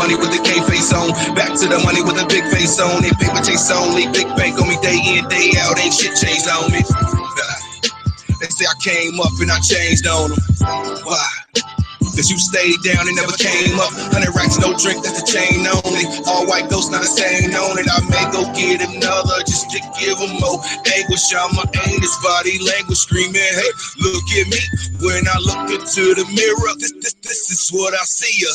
money with the K face on. Back to the money with a big face on. They paper chase only. Big bank on me day in, day out. Ain't shit changed on me. They say I came up and I changed on them. Why? Cause you stayed down and never came up. 100 racks, no drink, that's the chain only. All white ghost, not a stain on it. I may go get another just to give them more anguish. I'm an anus, body language screaming, hey, look at me. When I look into the mirror, this is what I see.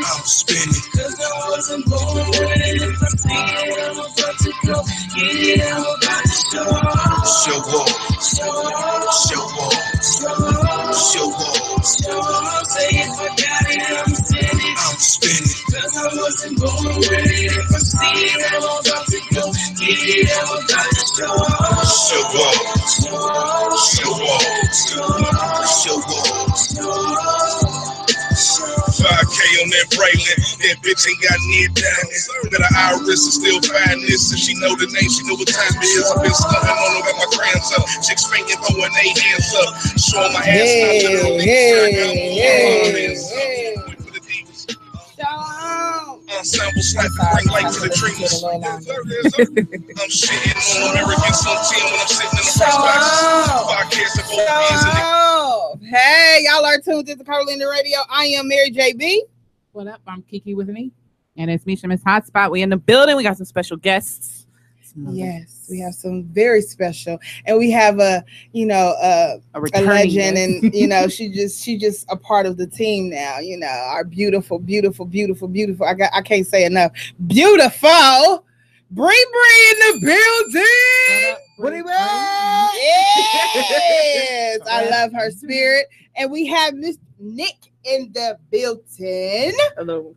I'm spinning. Cause I wasn't born with it. If I see it, I'm about to go get it. I'm about to show off. Say if I got it, I'm spinning. Cause I wasn't born with it. If I see it, I'm about to go get it. I'm about to show off. 5K on that Braylon, that bitch ain't got near diamonds. But her iris is still fine this. If she know the name, she know what time it is. I've been stunning on her, got my grams up. Chicks fainting, throwing their hands up. Showing my ass ensemble slapping, bring light to the dreamers. I'm shitting on Americans on 10 when I'm sitting in the press box. Podcast of old hands in the... Hey, y'all are tuned to the Curvilinear Radio. I am Mary JB. What up? I'm Kiki with an E. And it's Misha Miss Hotspot. We in the building. We got some special guests. Yes, we have some very special, and we have a legend, and she just a part of the team now. Our beautiful. I can't say enough. Beautiful Bri in the building. Yes, I love her spirit, and we have Miss Nik in the building. Hello.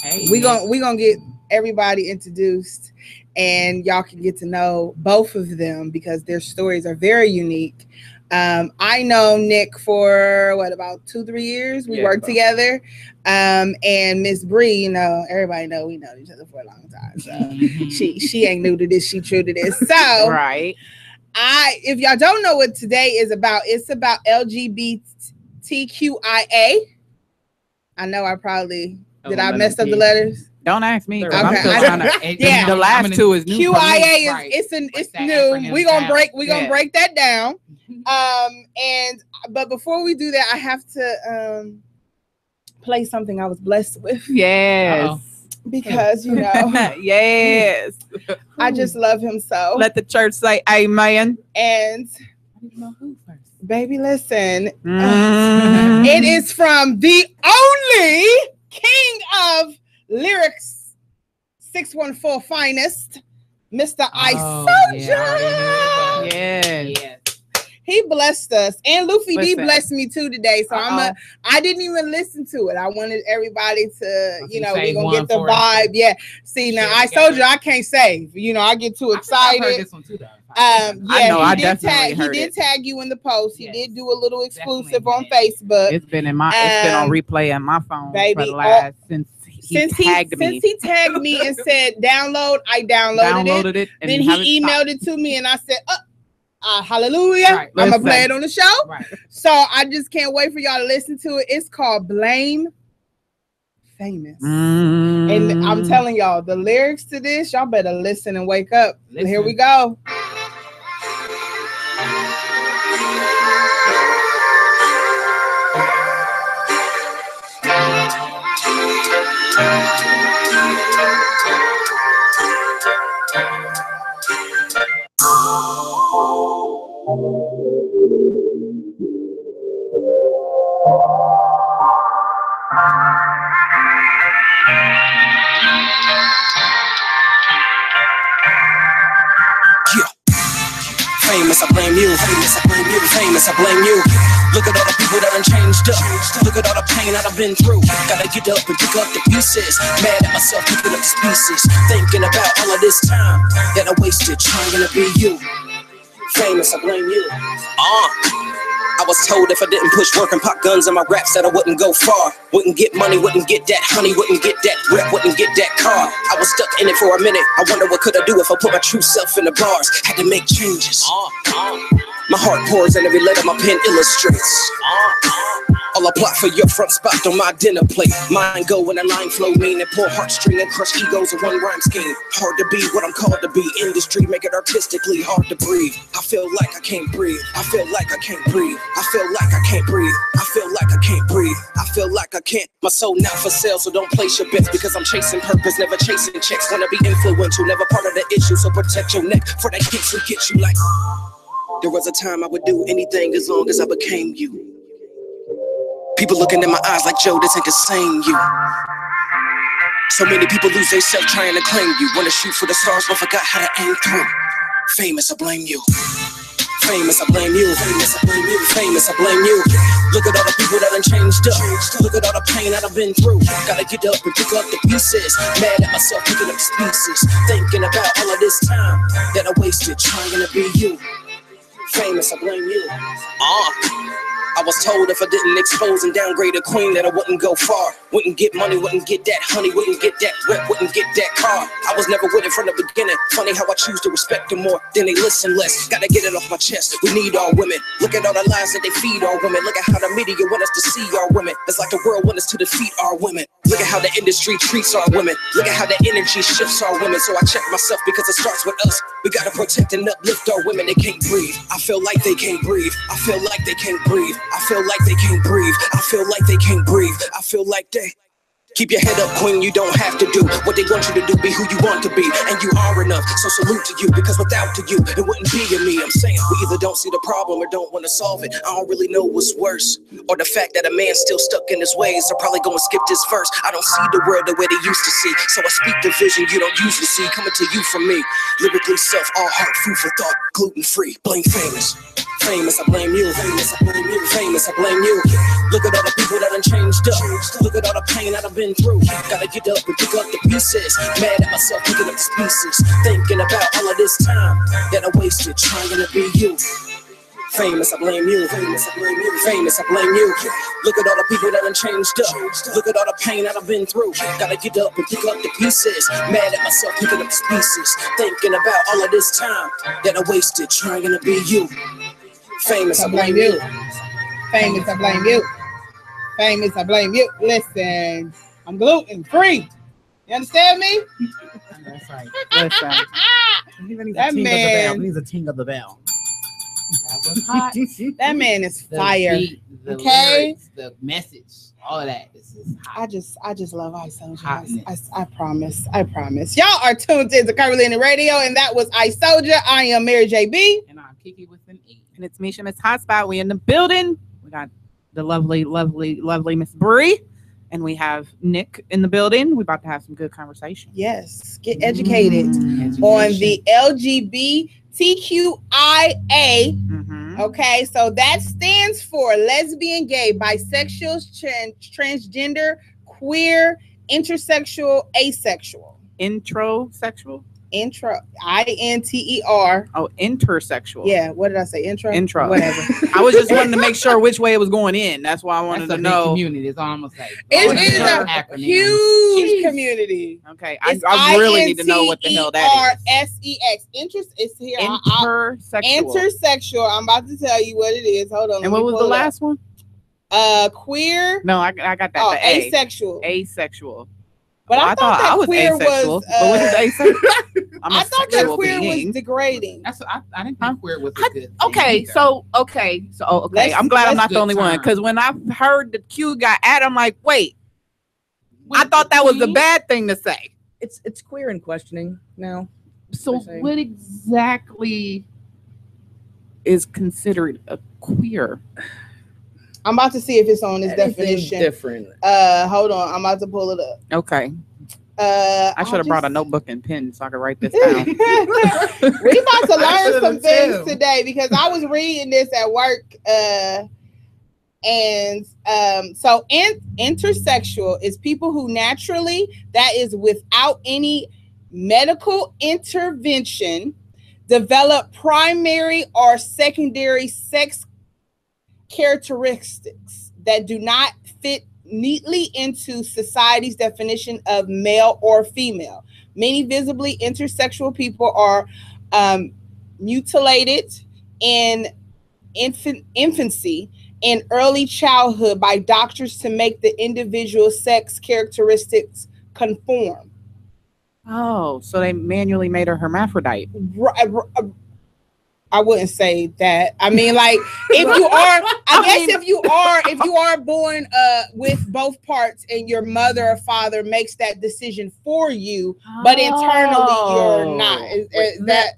Hey. We gonna get everybody introduced, and y'all can get to know both of them because their stories are very unique. I know Nik for about 2-3 years. We worked together. And Miss Bri, everybody know we know each other for a long time. So she ain't new to this, she true to this. So right. If y'all don't know what today is about, it's about LGBTQIA. I know I probably I mess up the letters? Don't ask me. Okay. I'm still trying to, the last two is new. QIA is it's new. We're gonna break that down. But before we do that, I have to play something I was blessed with. Yes. Uh-oh. Because yes. I just love him so. Let the church say amen. And I didn't know who first. Baby, listen. It is from the only king of lyrics 614 finest, Mr. Ice Soldier. Yes. He blessed us, and Luffy D blessed me too today. So I didn't even listen to it. I wanted everybody to, we gonna get the vibe. Yeah. See, now I told you I can't save. I get too excited. I heard this one too, though. I did tag you in the post. He did do a little exclusive on Facebook. It's been on replay on my phone, baby. For the last, since he tagged me and said download, I downloaded it. Then he emailed it to me, and I said, hallelujah. Right, I'm gonna play it on the show. Right. So I just can't wait for y'all to listen to it. It's called Blame Famous. And I'm telling y'all, the lyrics to this, y'all better listen and wake up. Here we go. Famous, I blame you. Famous, I blame you. Famous, I blame you. Look at all the people that done changed up. Look at all the pain that I've been through. Gotta get up and pick up the pieces. Mad at myself picking up these pieces. Thinking about all of this time that I wasted trying to be you. Famous, I blame you. I was told if I didn't push work and pop guns in my raps that I wouldn't go far. Wouldn't get money, wouldn't get that honey, wouldn't get that rep, wouldn't get that car. I was stuck in it for a minute. I wonder what could I do if I put my true self in the bars. Had to make changes. My heart pours and every letter my pen illustrates. I'll apply for your front spot on my dinner plate. Mine go when a line flow mean and pull heartstring and crush egos in one rhyme scheme. Hard to be what I'm called to be. Industry make it artistically hard to breathe. I feel like I can't breathe. I feel like I can't breathe. I feel like I can't breathe. I feel like I can't breathe. I feel like I can't. My soul not for sale, so don't place your bets because I'm chasing purpose, never chasing checks. Wanna be influential, never part of the issue, so protect your neck for that kicks will get you like. There was a time I would do anything as long as I became you. People looking in my eyes like, Joe, this ain't the same you. So many people lose their self trying to claim you. Wanna shoot for the stars but forgot how to aim through. Famous, I blame you. Famous, I blame you. Famous, I blame you. Famous, I blame you. Look at all the people that done changed up. Look at all the pain that I've been through. Gotta get up and pick up the pieces. Mad at myself picking up the pieces. Thinking about all of this time that I wasted trying to be you. Famous, I blame you. I was told if I didn't expose and downgrade a queen that I wouldn't go far. Wouldn't get money, wouldn't get that honey, wouldn't get that rep, wouldn't get that car. I was never with it from the beginning. Funny how I choose to respect them more than they listen less. Gotta get it off my chest. We need all women. Look at all the lies that they feed our women. Look at how the media want us to see our women. It's like the world wants us to defeat our women. Look at how the industry treats our women. Look at how the energy shifts our women. So I check myself because it starts with us. We gotta protect and uplift our women. They can't breathe. I feel like they can't breathe. I feel like they can't breathe. I feel like they can't breathe. I feel like they can't breathe. I feel like they. Keep your head up, queen, you don't have to do what they want you to do, be who you want to be, and you are enough, so salute to you, because without you, it wouldn't be in me. I'm saying, we either don't see the problem or don't want to solve it. I don't really know what's worse, or the fact that a man's still stuck in his ways. I'm probably gonna skip this verse. I don't see the world the way they used to see, so I speak the vision you don't usually see, coming to you from me. Lyrically self, all heart, food for thought, gluten-free, blame famous. Famous, I blame you. Famous, I blame you. Famous, I blame you. Look at all the people that done changed up. Look at all the pain that I've been through. Gotta get up and pick up the pieces. Mad at myself picking up the pieces. Thinking about all of this time that I wasted trying to be you. Famous, I blame you. Famous, I blame you. Famous, I blame you. Look at all the people that done changed up. Look at all the pain that I've been through. Gotta get up and pick up the pieces. Mad at myself picking up the pieces. Thinking about all of this time that I wasted trying to be you. Famous, I blame you. Famous, I blame you. Famous, I blame you. Listen, I'm gluten free. You understand me? That's right. Listen. That man needs a ting of the bell. That was hot. That man is fire. Beat, the okay, lyrics, the message, all of that. This is hot. I just love Ice Soldier. I promise. I promise. Y'all are tuned into Curvilinear Radio, and that was Ice Soldier. I am Mary JB. And I'm Kiki with an E. And it's Misha, Miss Hotspot. We in the building. We got the lovely, lovely, lovely Miss Bri. And we have Nik in the building. We're about to have some good conversation. Yes. Get educated on the LGBTQIA. Okay. So that stands for lesbian, gay, bisexual, transgender, queer, intersexual, asexual. Introsexual? Inter. Oh, intersexual. Yeah. What did I say? Intro. Whatever. I was just wanting to make sure which way it was going in. That's why I wanted to know. Community is all I'm gonna say. It is a huge community. Okay. I really need to know what the hell that is. RSEX. Interest is here. Intersexual. Intersexual. I'm about to tell you what it is. Hold on. And what was the last one? Queer. No, I got that. Oh, the A. asexual. Asexual. But I thought that I was queer asexual. was. But what is asexual? I thought that queer was degrading. That's I didn't think queer was a good thing okay. So I'm glad I'm not the only one, because when I heard the Q got added, I'm like, wait, I thought that was a bad thing to say. It's queer in questioning now. So what exactly is considered a queer? I'm about to see if it's on this definition. Different. Hold on. I'm about to pull it up. Okay. I should have brought a notebook and pen so I could write this down. We about to learn some things today, because I was reading this at work. So intersexual is people who naturally, that is without any medical intervention, develop primary or secondary sex characteristics that do not fit neatly into society's definition of male or female. Many visibly intersexual people are mutilated in infancy and early childhood by doctors to make the individual sex characteristics conform. Oh, so they manually made her hermaphrodite. I wouldn't say that. I mean, like, if you are, if you are born with both parts and your mother or father makes that decision for you, but internally you're not.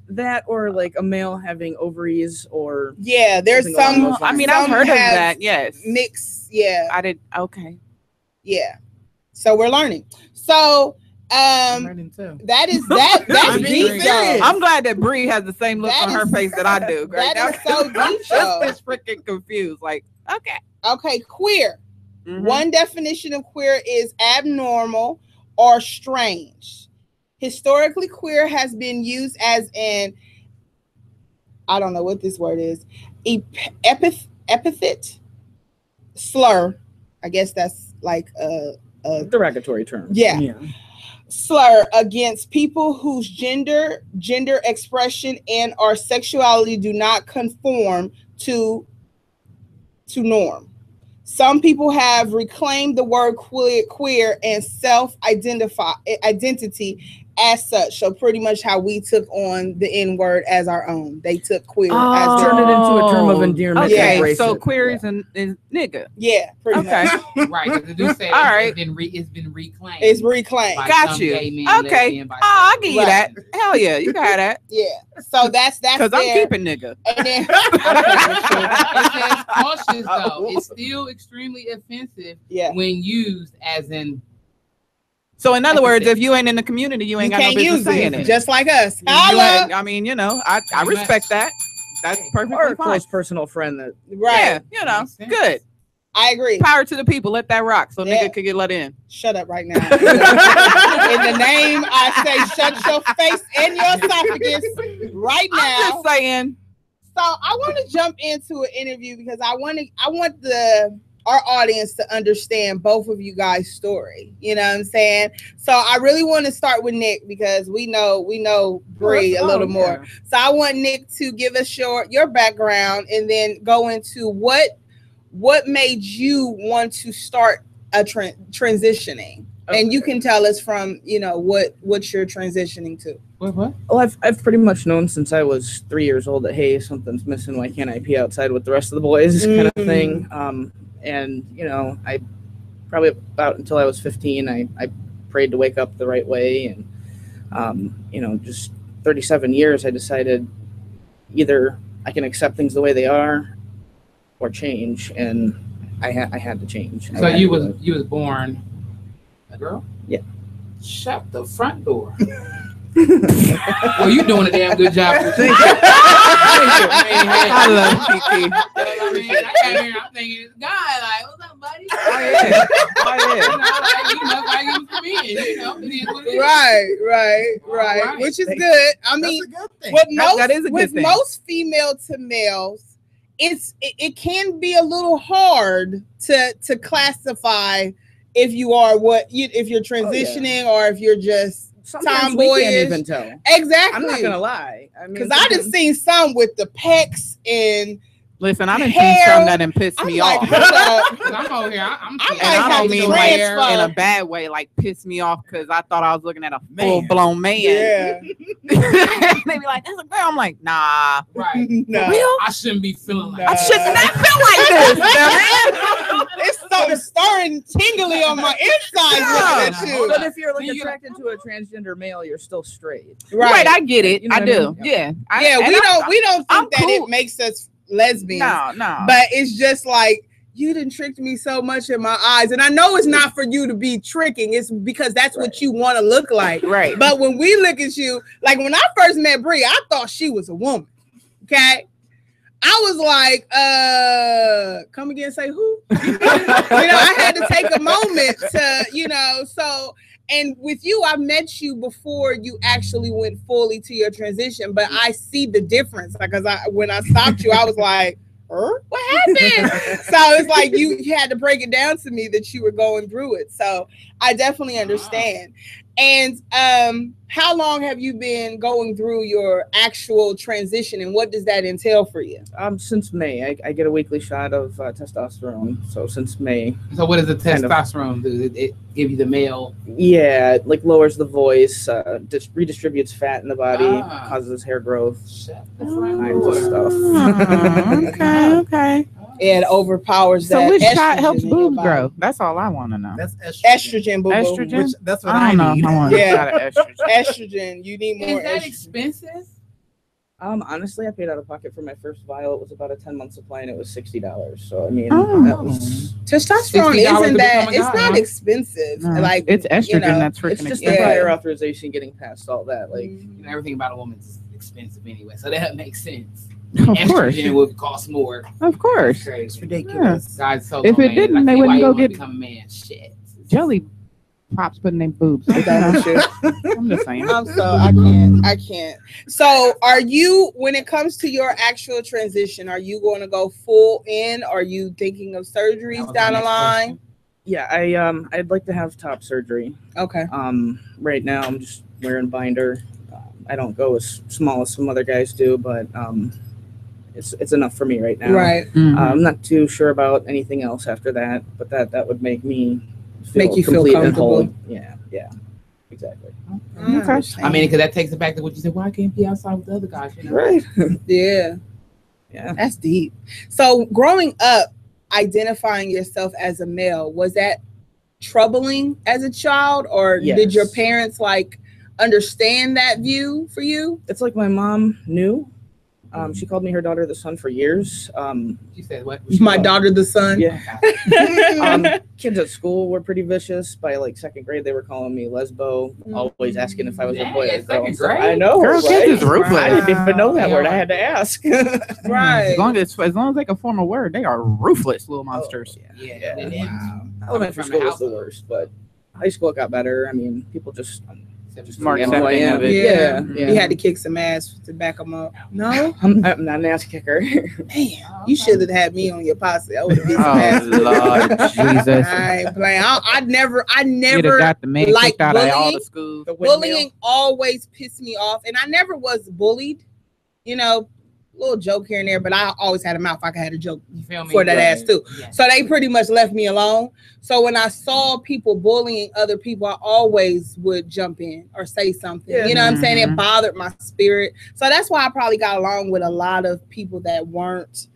That or like a male having ovaries or there's some. I mean, I've heard of that. Yes, mix. Yeah, I did. Okay. Yeah, so we're learning. So. That is that. That's deep. I'm glad that Bri has the same look on her face that I do. Right? That is so deep. Just freaking confused. Like, okay, queer. Mm-hmm. One definition of queer is abnormal or strange. Historically, queer has been used as an, I don't know what this word is, epithet, slur. I guess that's like a derogatory term. Yeah. Slur against people whose gender expression and or sexuality do not conform to norm. Some people have reclaimed the word queer and identity as such. So pretty much how we took on the N word as our own. They took queer as turned it into a term of endearment. Okay, so queer is nigga. Yeah, pretty much. Right, because they do say all right. It's been reclaimed. It's reclaimed. Got you. Okay. I give you that. Hell yeah, you got that. Yeah. So that's because I'm keeping nigga. And then it says cautious though. It's still extremely offensive when used as in. So in other words, if you ain't in the community, you ain't got no business saying it. Just like us. I mean, I respect that. That's perfectly fine. Or a close personal friend that. Right. Yeah, good. I agree. Power to the people. Let that rock so nigga could get let in. Shut up right now. In the name, I say shut your face and your esophagus right now. I'm just saying. So I want to jump into an interview because I want our audience to understand both of you guys' story. You know what I'm saying? So I really want to start with Nik because we know Bri a little more. So I want Nik to give us your background and then go into what made you want to start a transitioning. Okay. And you can tell us from, what you're transitioning to. What? Well, I've pretty much known since I was 3 years old that, hey, something's missing. Why can't I pee outside with the rest of the boys kind of thing. And, I probably about until I was 15, I prayed to wake up the right way. And, just 37 years, I decided either I can accept things the way they are or change. And I had to change. So you was born a girl? Yeah. Shut the front door. Well, you doing a damn good job. I love Kiki. I'm thinking it's God. Like, what's up, buddy? Oh yeah. Right. Which is good. I mean, with most female to males, it can be a little hard to classify if you are if you're transitioning or if you're just. Sometimes we can't even tell. Exactly. I'm not gonna lie. I mean, because I done seen some with the pecs and. Listen, I done seen some that done piss me off. I'm over here. I don't mean like in a bad way, like piss me off because I thought I was looking at a full-blown man. Yeah. They be like, "That's a girl." I'm like, "Nah." Right. No. Real? I shouldn't be feeling like. I should not feel like this. It's something stirring, tingly on my inside. But if you're like attracted to a transgender male, you're still straight. Right. I get it. I do. Yeah. We don't think that it makes us lesbians. No. But it's just like you done tricked me so much in my eyes. And I know it's not for you to be tricking. It's because that's what you want to look like. Right. But when we look at you, like when I first met Bri, I thought she was a woman. Okay. I was like, come again, say who? I had to take a moment to, so. And with you, I met you before you actually went fully to your transition, but I see the difference. Because when I stopped you, I was like, what happened? So it's like you had to break it down to me that you were going through it. So I definitely understand. And how long have you been going through your actual transition, and what does that entail for you? Since May. I get a weekly shot of testosterone. So since May. So what does the testosterone do? It give you the male? Yeah, it like lowers the voice, redistributes fat in the body, causes hair growth, kinds of stuff. Okay. It overpowers that. So which shot helps boobs grow? That's all I want to know. That's estrogen, boo-boo. Estrogen? That's what I need. Estrogen. You need more. Is that expensive? Honestly, I paid out of pocket for my first vial. It was about a 10-month supply, and it was $60. So I mean, that was testosterone. Isn't that? It's not expensive. No, like it's estrogen that's freaking. It's just the prior authorization getting past all that. Like everything about a woman is expensive anyway, so that makes sense. Of course, it would cost more. Of course, it's ridiculous. Yeah. Guys, if it didn't, they wouldn't go get become a man. Shit. Jelly props putting their boobs. I'm just saying. I can't. So are you, when it comes to your actual transition, are you going to go full in? Are you thinking of surgeries down the line? Question. Yeah, I'd like to have top surgery. Okay. Right now I'm just wearing binder. I don't go as small as some other guys do, but it's enough for me right now. Right. Mm-hmm. I'm not too sure about anything else after that, but that would make me make you feel comfortable. Yeah, exactly. Okay. I mean, because that takes it back to what you said. Why can't be outside with the other guys? You know? Right. Yeah. That's deep. So growing up, identifying yourself as a male, was that troubling as a child, or did your parents understand that view for you? It's like my mom knew. She called me her daughter the sun for years. She said, "What? My daughter the sun." Yeah. Kids at school were pretty vicious. By second grade, they were calling me lesbo, always asking if I was a boy or girl. So, I know. Girl, kids is ruthless. I didn't even know that word. I had to ask. Right. As long as they can form a word, they are ruthless little monsters. Yeah. Wow. Elementary school was the worst, but high school got better. I mean, people just more accepting of it. Yeah. You had to kick some ass to back them up. No, I'm not an ass kicker. Damn, you should have had me on your posse. I would have been some ass. Lord Jesus! I ain't playing. I never got the man kicked out of all the schools. Bullying always pissed me off, and I never was bullied. Little joke here and there, but I always had a mouth. I could have a joke for that ass too. Yeah. So they pretty much left me alone. So when I saw people bullying other people, I always would jump in or say something. Yeah. You know what I'm saying? It bothered my spirit. So that's why I probably got along with a lot of people that weren't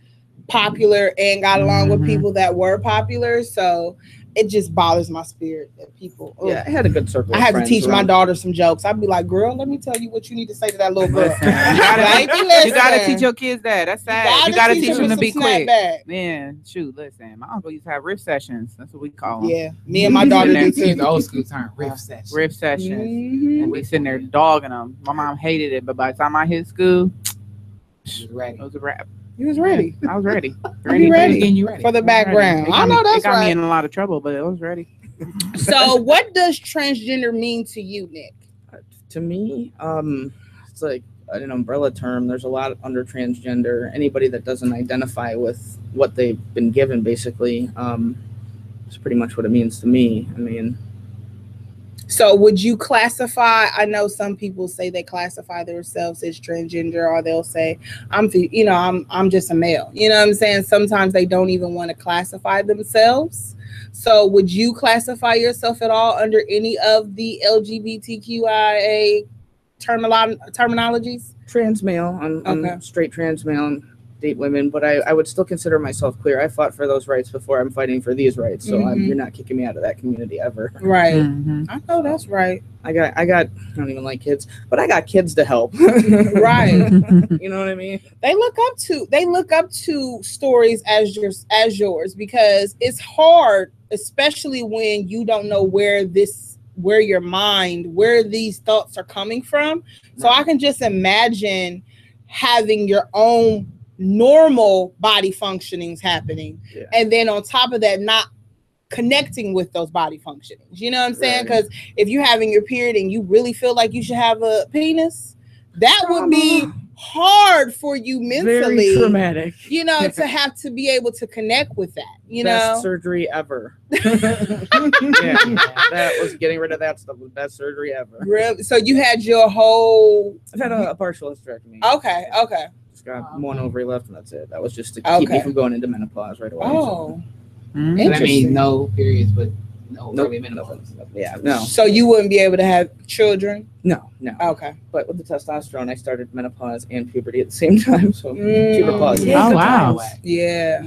popular and got along with people that were popular. So it just bothers my spirit that people. Yeah, I had a good circle. I had to teach my daughter some jokes. I'd be like, "Girl, let me tell you what you need to say to that little girl." You gotta teach your kids that. That's sad. You gotta teach them to be quick. Man, shoot, listen. My uncle used to have riff sessions. That's what we call them. Yeah, me and my daughter do too. The old school term, riff sessions. Riff sessions, and we sitting there dogging them. My mom hated it, but by the time I hit school, it was a wrap. You was ready. I was ready. You ready for the background. I know that's right. It got me in a lot of trouble, but I was ready. So what does transgender mean to you, Nik? To me, it's like an umbrella term. There's a lot under transgender. Anybody that doesn't identify with what they've been given, basically, is pretty much what it means to me. I mean, so would you classify? I know some people say they classify themselves as transgender, or they'll say I'm just a male. You know what I'm saying? Sometimes they don't even want to classify themselves. So would you classify yourself at all under any of the LGBTQIA terminologies? Trans male. I'm straight trans male. And date women, but I would still consider myself queer. I fought for those rights before I'm fighting for these rights, so you're not kicking me out of that community ever. Right. I know that's right. I don't even like kids, but I got kids to help. Right. You know what I mean? They look up to stories as yours because it's hard, especially when you don't know where these thoughts are coming from. So I can just imagine having your own normal body functionings happening, and then on top of that, not connecting with those body functionings. You know what I'm saying? Because if you're having your period and you really feel like you should have a penis, that would be hard for you mentally. Very traumatic. You know, to have to be able to connect with that. You best know, surgery ever. That was getting rid of that stuff. The best surgery ever. Really? So you had your whole. I've had a partial hysterectomy. Okay. Just got one ovary left, and that's it. That was just to keep me from going into menopause right away. Oh, I mean, no periods, but no early menopause. Yeah, no. So you wouldn't be able to have children? No. Okay. But with the testosterone, I started menopause and puberty at the same time. So puberpause. Oh wow. Yeah.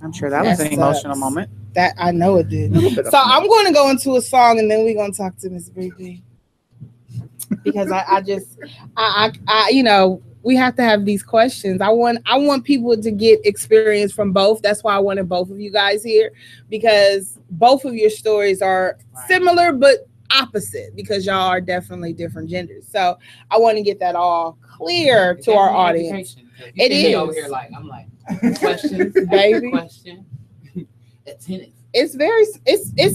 I'm sure that was an emotional moment. That I know it did. So I'm going to go into a song, and then we're going to talk to Miss Bri, because I you know, we have to have these questions. I want people to get experience from both. That's why I wanted both of you guys here, because both of your stories are similar but opposite, because y'all are definitely different genders. So I want to get that all clear to our audience. It is over here like I'm like questions, baby. Question. Attentive. It's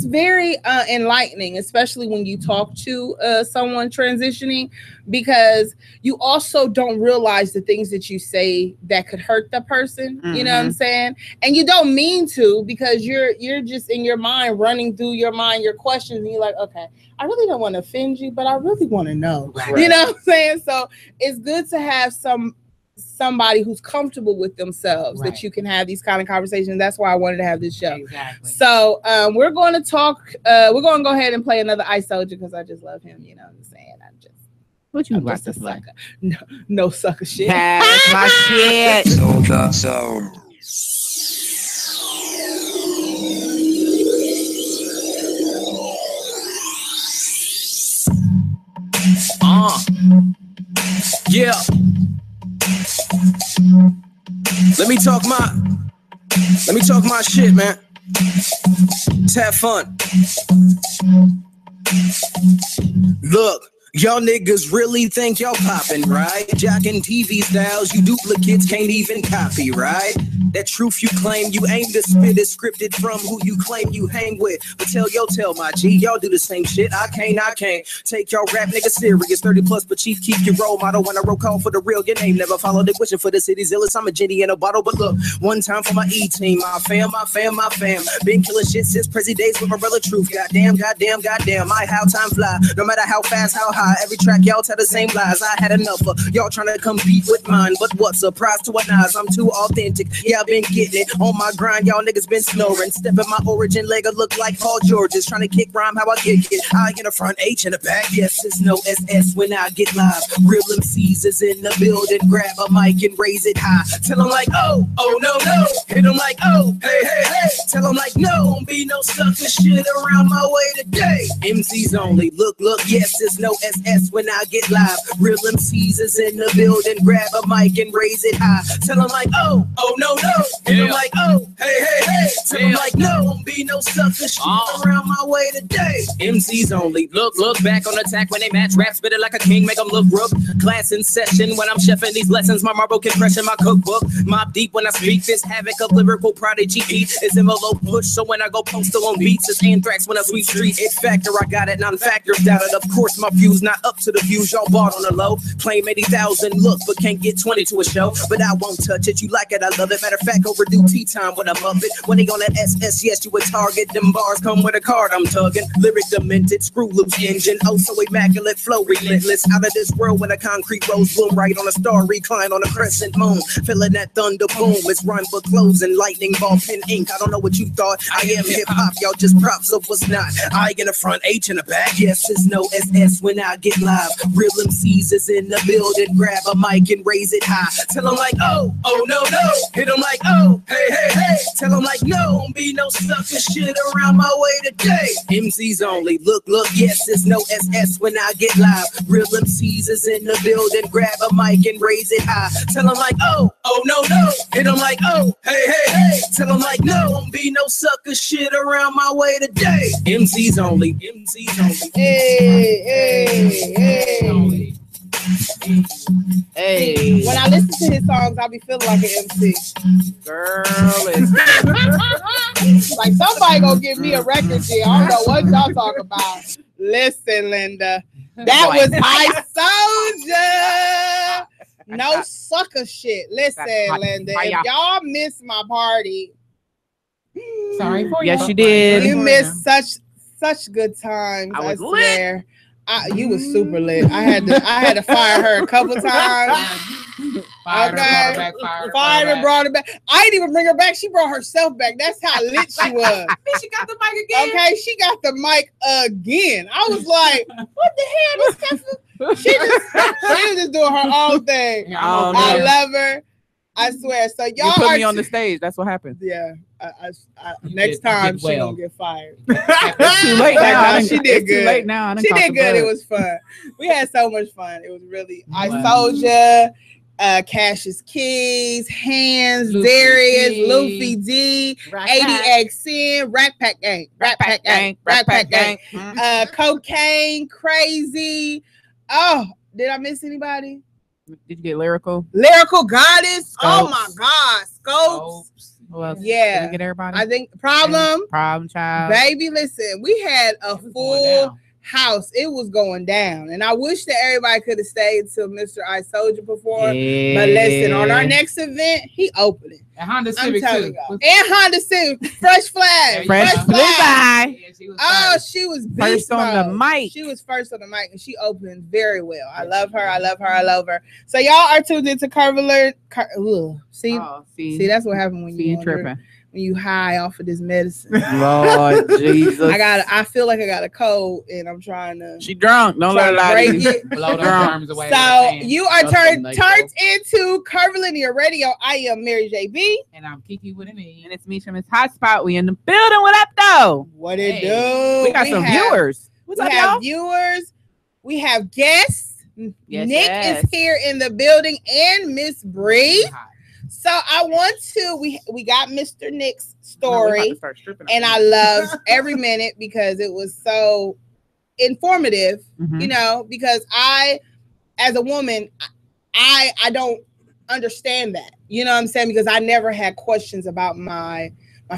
very enlightening, especially when you talk to someone transitioning, because you also don't realize the things that you say that could hurt the person. Mm-hmm. You know what I'm saying? And you don't mean to, because you're just in your mind running through your mind your questions, and you're like, okay, I really don't want to offend you, but I really want to know. Right. You know what I'm saying? So it's good to have somebody who's comfortable with themselves, that you can have these kind of conversations. That's why I wanted to have this show. Exactly. So we're going to talk. We're going to go ahead and play another Ice Soldier, because I just love him. You know what I'm saying? I'm just a sucker. No sucker shit. That's my shit. Yeah. Let me talk my shit, man. Let's have fun. Look, y'all niggas really think y'all poppin', right? Jockin' TV styles, you duplicates can't even copy, right? That truth you claim, you aim to spit is scripted from who you claim you hang with. But tell my G, y'all do the same shit. I can't take y'all rap niggas serious. 30 plus, but chief, keep your role model. When I roll call for the real, your name never followed it. Wishing for the city's illest, I'm a Jenny in a bottle. But look, one time for my E-team, my fam. Been killing shit since Prezi days with my brother Truth. Goddamn, my how time fly. No matter how fast, how high, every track y'all tell the same lies. I had enough of y'all trying to compete with mine. But what surprise to an eyes, I'm too authentic. Yeah, I've been getting it on my grind. Y'all niggas been snoring. Stepping my origin leg, I look like Paul George's trying to kick rhyme how I kick it. I in the front, H in the back. Yes, it's no SS when I get live. Real MCs is in the building. Grab a mic and raise it high. Tell them like, oh no. Hit them like, oh, hey. Tell them like, no, don't be no sucker shit around my way today. MCs only. Look, yes, it's no SS when I get live. Real MCs is in the building. Grab a mic and raise it high. Tell them like, oh no. Hit them like, oh, hey. Tell them like, no, don't be no sucker shit around my way today. MCs only. Look back on attack when they match rap, spit it like a king, make them look rook. Class in session when I'm chefing these lessons, my marble compression, my cookbook. Mob deep when I speak this havoc of lyrical prodigy beat is envelope push, so when I go postal on beats, it's anthrax when I sweep street. It factor, I got it, non-factors doubted. Of course, my views not up to the views y'all bought on the low. Claim 80,000 look, but can't get 20 to a show. But I won't touch it, you like it, I love it. Matter of fact, overdue tea time when I'm up it. When they on that SS, yes, you a target. Them bars come with a card I'm tugging. Lyric demented, screw loose engine. Oh, so immaculate flow, relentless. Out of this world when a concrete rose bloom right on a star, recline on a crescent moon. Feeling that thunder boom. It's rhyme but closing, lightning ball, pen ink. I don't know what you thought. I am hip hop, y'all just props of what's not. I in the front, H in the back. Yes, it's no SS when I get live. Real MCs is in the building. Grab a mic and raise it high. Tell them like, oh no. Hit them like, oh, hey. Tell them like, no, don't be no sucker shit around my way today. MCs only. Look, yes, it's no SS when I get live. Real MCs is in the building. Grab a mic and raise it high. Tell them like, oh no. Hit them like, oh, hey. Tell them like, no, don't be no sucker shit around my way today. MCs only. Hey. When I listen to his songs, I'll be feeling like an MC. Girl, it's like somebody gonna give me a record deal. I don't know what y'all talking about. Listen, Linda, that was Ice Soldier. No sucker shit. Listen, Linda, if y'all missed my party, sorry for yes, you did. You missed such good times. I swear. You was super lit. I had to fire her a couple times. Fired and brought her back. I didn't even bring her back. She brought herself back. That's how lit she was. She got the mic again. Okay, she got the mic again. I was like, what the hell? She was just doing her own thing. I love her. I swear. So y'all you put me on the stage. That's what happened. Yeah. Next time she gonna get fired. It's too late now. She did good. Too late now. She did good. It was fun. We had so much fun. It was really Soldier, Cassius Keys, Hands, Luffy Darius, D. Luffy D, 80XN, Rat Pack Gang, Cocaine, Crazy. Oh, did I miss anybody? Did you get Lyrical? Lyrical Goddess. Scopes. Oh my God, Scopes. Who else? Yeah. Did we get everybody? I think Problem Child. Baby, listen, we had a full house. It was going down. And I wish that everybody could have stayed till Mr. I Soldier performed. Yeah. But listen, on our next event, he opened it. And Honda Civic too. And Honda Civic. Fresh Flag. Fresh Flag. Yeah, she was first on the mic. She was first on the mic and she opened very well. I love her. I love her. I love her. So y'all are tuned into Curvilinear. See, that's what happened when you tripping. When you high off of this medicine. Lord Jesus. I feel like I got a cold and I'm trying to. She drunk. Don't let her lie to you. Blow the arms away. So you are turned into Curvilinear Radio. I am Mary JB. And I'm Kiki with an E. And it's me from Miss Hotspot. We in the building. What up though? What it do? We got some viewers. What's up, y'all? Viewers. We have guests. Yes, Nick is here in the building and Miss Bri. So I want to, we got Mr. Nik's story and I loved every minute because it was so informative, you know, because as a woman, I don't understand that, you know what I'm saying? Because I never had questions about my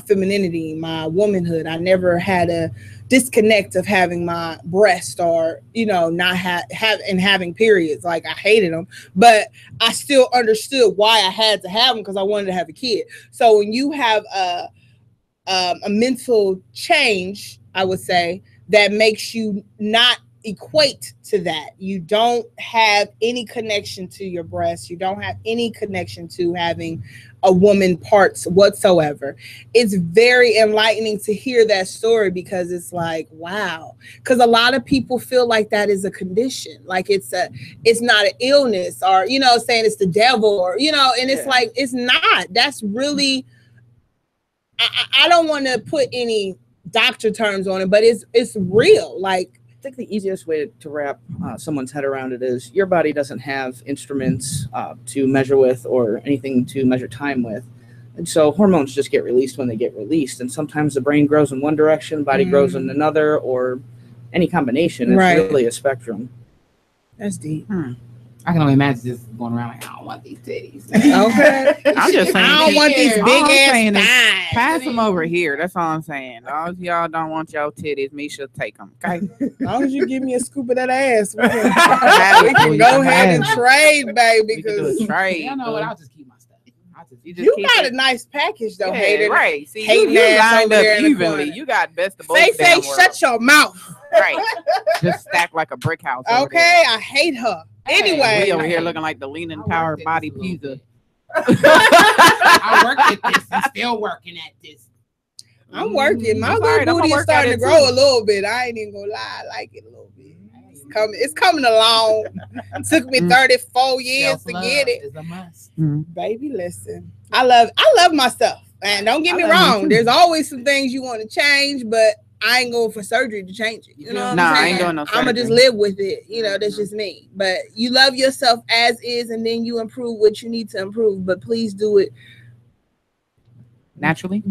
femininity, my womanhood. I never had a disconnect of having my breast or, you know, not having periods. Like I hated them, but I still understood why I had to have them because I wanted to have a kid. So when you have a mental change, I would say, that makes you not equate to that. You don't have any connection to your breast. You don't have any connection to having a woman parts whatsoever. It's very enlightening to hear that story because it's like, wow. Because a lot of people feel like that is a condition, like it's not an illness, or, you know, saying it's the devil, or, you know, and it's like, it's not. That's really, I don't want to put any doctor terms on it, but it's real. Like, I think the easiest way to wrap someone's head around it is your body doesn't have instruments to measure with or anything to measure time with. And so hormones just get released when they get released. And sometimes the brain grows in one direction, body grows in another, or any combination. It's really a spectrum. That's deep. I can only imagine this going around like, I don't want these titties. Okay. I'm just saying. I don't want these big ass thighs. Pass them over here. That's all I'm saying. All of y'all don't want your titties. Me should take them. Okay. As long as you give me a scoop of that ass, we can go ahead and trade, baby. Because trade. You know what? I'll just keep my stuff. You got a nice package though, hater. Right. See, you lined up evenly. You got best of both. Say, shut your mouth. Right. Just stacked like a brick house. Okay, I hate her. Anyway, we over here looking like the Leaning Tower body pizza. I worked at this. I'm still working at this. I'm working. My little booty is starting to grow a little bit. I ain't even gonna lie. I like it a little bit. It's coming along. It took me 34 years to get it. Is a must. Baby, listen. I love myself. And don't get me wrong. There's always some things you want to change, but I ain't going for surgery to change it. You know what I'm saying? I ain't doing no surgery. I'm going to just live with it. You know, that's just me. But you love yourself as is, and then you improve what you need to improve. But please do it naturally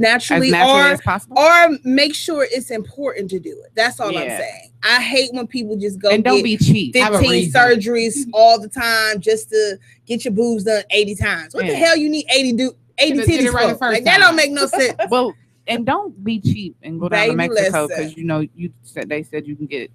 or as possible. Or make sure it's important to do it. That's all I'm saying. I hate when people just go and don't be cheap. 15 surgeries all the time just to get your boobs done 80 times. What the hell you need 80 titties for? Like, that don't make no sense. Well, and don't be cheap and go down to Mexico because you know they said you can get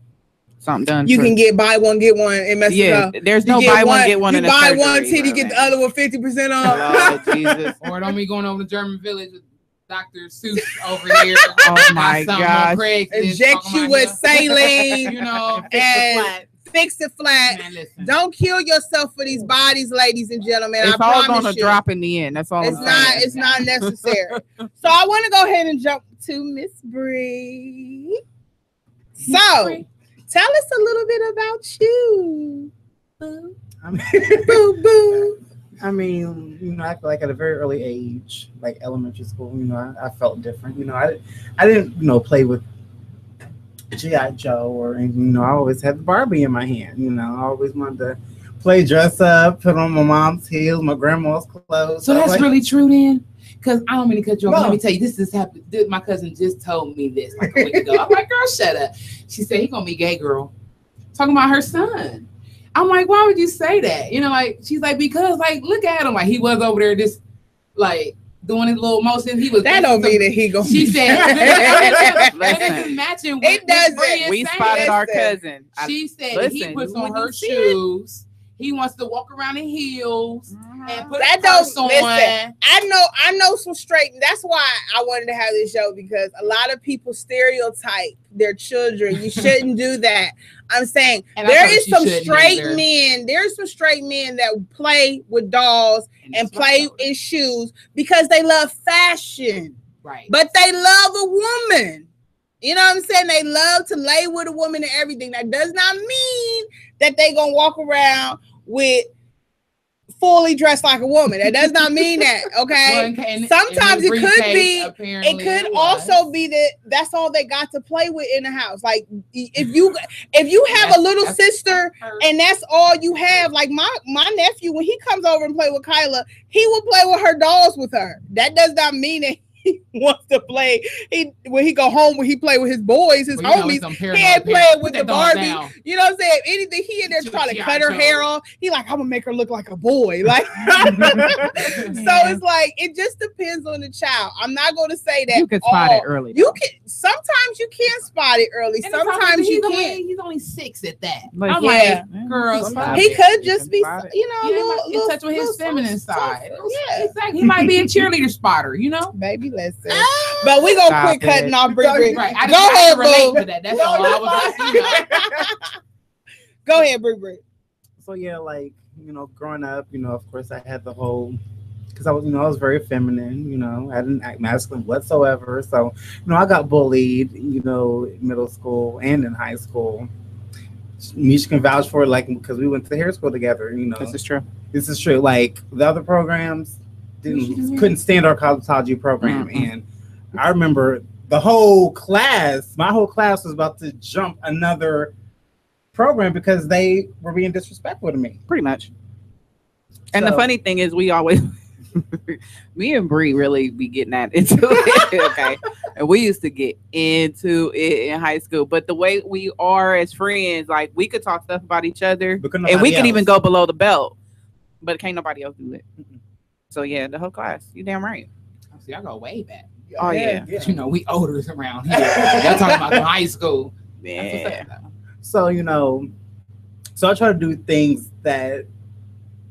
something done. You can get buy one get one and mess it up. There's no buy one get one. You in buy surgery, one titty, get the other one 50% off. Oh, Jesus. Or don't be going over to German Village with Dr. Seuss over here. Oh my gosh. Inject you with saline, you know, and fix it flat. Man, don't kill yourself for these bodies, ladies and gentlemen. It's all gonna drop in the end. That's all. It's not necessary. So I want to go ahead and jump to Miss Bri. So tell us a little bit about you. Boo. Boo boo. I mean, you know, I feel like at a very early age, like elementary school, you know, I felt different. You know, I didn't, you know, play with G.I. Joe or anything. You know, I always had the Barbie in my hand. You know, I always wanted to play dress up, put on my mom's heels, my grandma's clothes. So that's like, really true then? Because I don't mean to cut you off. Let me tell you, this just happened. My cousin just told me this like a week ago. I'm like, girl, shut up. She said, he gonna be gay, girl. Talking about her son. I'm like, why would you say that? You know, like, she's like, because, like, look at him. Like, he was over there just, like, doing his little motions. He was. That don't mean that he gonna. She said, listen, it doesn't. We spotted our cousin. She said he puts on her shoes. He wants to walk around in heels and put that purse on. Listen, I know some straight. That's why I wanted to have this show, because a lot of people stereotype their children. You shouldn't do that. I'm saying there is some straight men. There's some straight men that play with dolls and play in shoes because they love fashion. Right. But they love a woman. You know what I'm saying? They love to lay with a woman and everything. That does not mean that they gonna walk around with fully dressed like a woman. That does not mean that, okay? Well, sometimes it could be, it could also be that that's all they got to play with in the house. Like if you have a little sister and that's all you have, like my nephew, when he comes over and play with Kyla, he will play with her dolls with her. That does not mean that he wants to play. When he go home, when he play with his boys, his homies, he ain't playing with the Barbie. You know what I'm saying? If anything, he in there trying to cut her hair off. He like, I'm gonna make her look like a boy. Like, so it's like it just depends on the child. I'm not gonna say that you can spot it early. You can sometimes you can spot it early. And sometimes you can't. He's only 6 at that. But I'm like, girls, he could just be, you know, in touch with his feminine side. Yeah, exactly. He might be a cheerleader spotter. You know, baby. Listen, but we gonna quit cutting off Bri. Right. Go ahead, relate to that. That's all I was Go ahead, Bri. So yeah, like, you know, growing up, you know, of course I had the whole, because I was very feminine, you know, I didn't act masculine whatsoever. So, you know, I got bullied, you know, in middle school and in high school. Misha can vouch for it, like, because we went to the hair school together, you know. This is true. This is true. Like the other programs couldn't stand our cosmetology program. And I remember my whole class was about to jump another program because they were being disrespectful to me. Pretty much. And the funny thing is, we always, me and Bri really be getting into it, okay? And we used to get into it in high school. But the way we are as friends, like, we could talk stuff about each other, and we could even go below the belt, but can't nobody else do it. So yeah, the whole class. You damn right. See, I go way back. Oh yeah. You know, we older around here. Y'all talking about the high school. Yeah. So, you know, so I try to do things that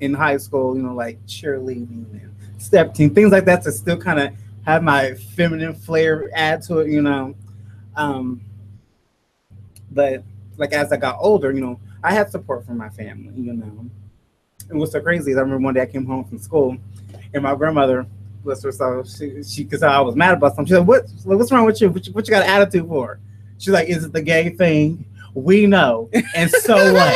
in high school, you know, like cheerleading and step team, things like that, to still kind of have my feminine flair add to it, you know. But like as I got older, you know, I had support from my family, you know. And what's so crazy is I remember one day I came home from school and my grandmother, bless her soul, she because I was mad about something. She said, what's wrong with you? What you got an attitude for? She's like, is it the gay thing? We know. And so what?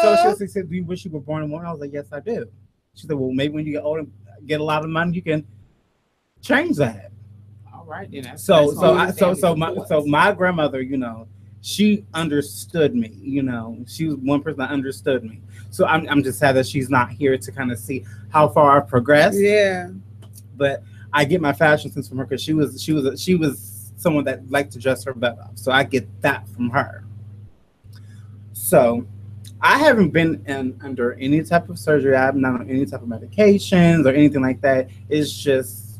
So she said, do you wish you were born a woman? I was like, yes, I do. She said, well, maybe when you get older, get a lot of money, you can change that. All right. Then so my grandmother, you know, she understood me, you know. She was one person that understood me. So I'm just sad that she's not here to kind of see how far I've progressed. Yeah. But I get my fashion sense from her because she was someone that liked to dress her butt up. So I get that from her. So I haven't been under any type of surgery. I'm not on any type of medications or anything like that. It's just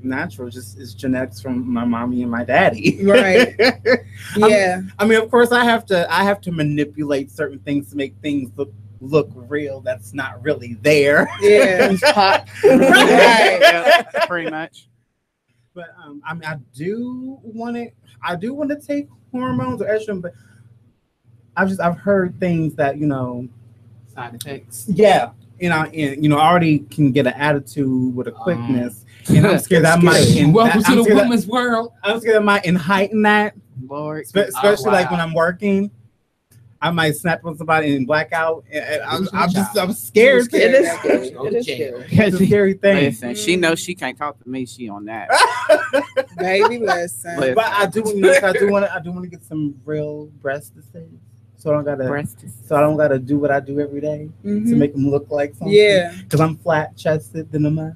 natural. Just it's genetics from my mommy and my daddy. Right. Yeah. I mean, of course, I have to manipulate certain things to make things look real. That's not really there. Yeah. Right. Yeah, pretty much. But I mean, I do want to take hormones or estrogen, but I've heard things that Side effects. Yeah. I already can get an attitude with a quickness, and I'm scared that might. Welcome to the women's world. I'm scared that might heighten that, Lord. especially like when I'm working. I might snap on somebody and black out. I'm scared. It is scary. Go It to is jail. scary. It's a scary thing. Listen, she knows she can't talk to me. She on that. Baby, listen. But I do want to get some real breast disease. So I don't gotta do what I do every day to make them look like something. Yeah. Because I'm flat-chested than a man.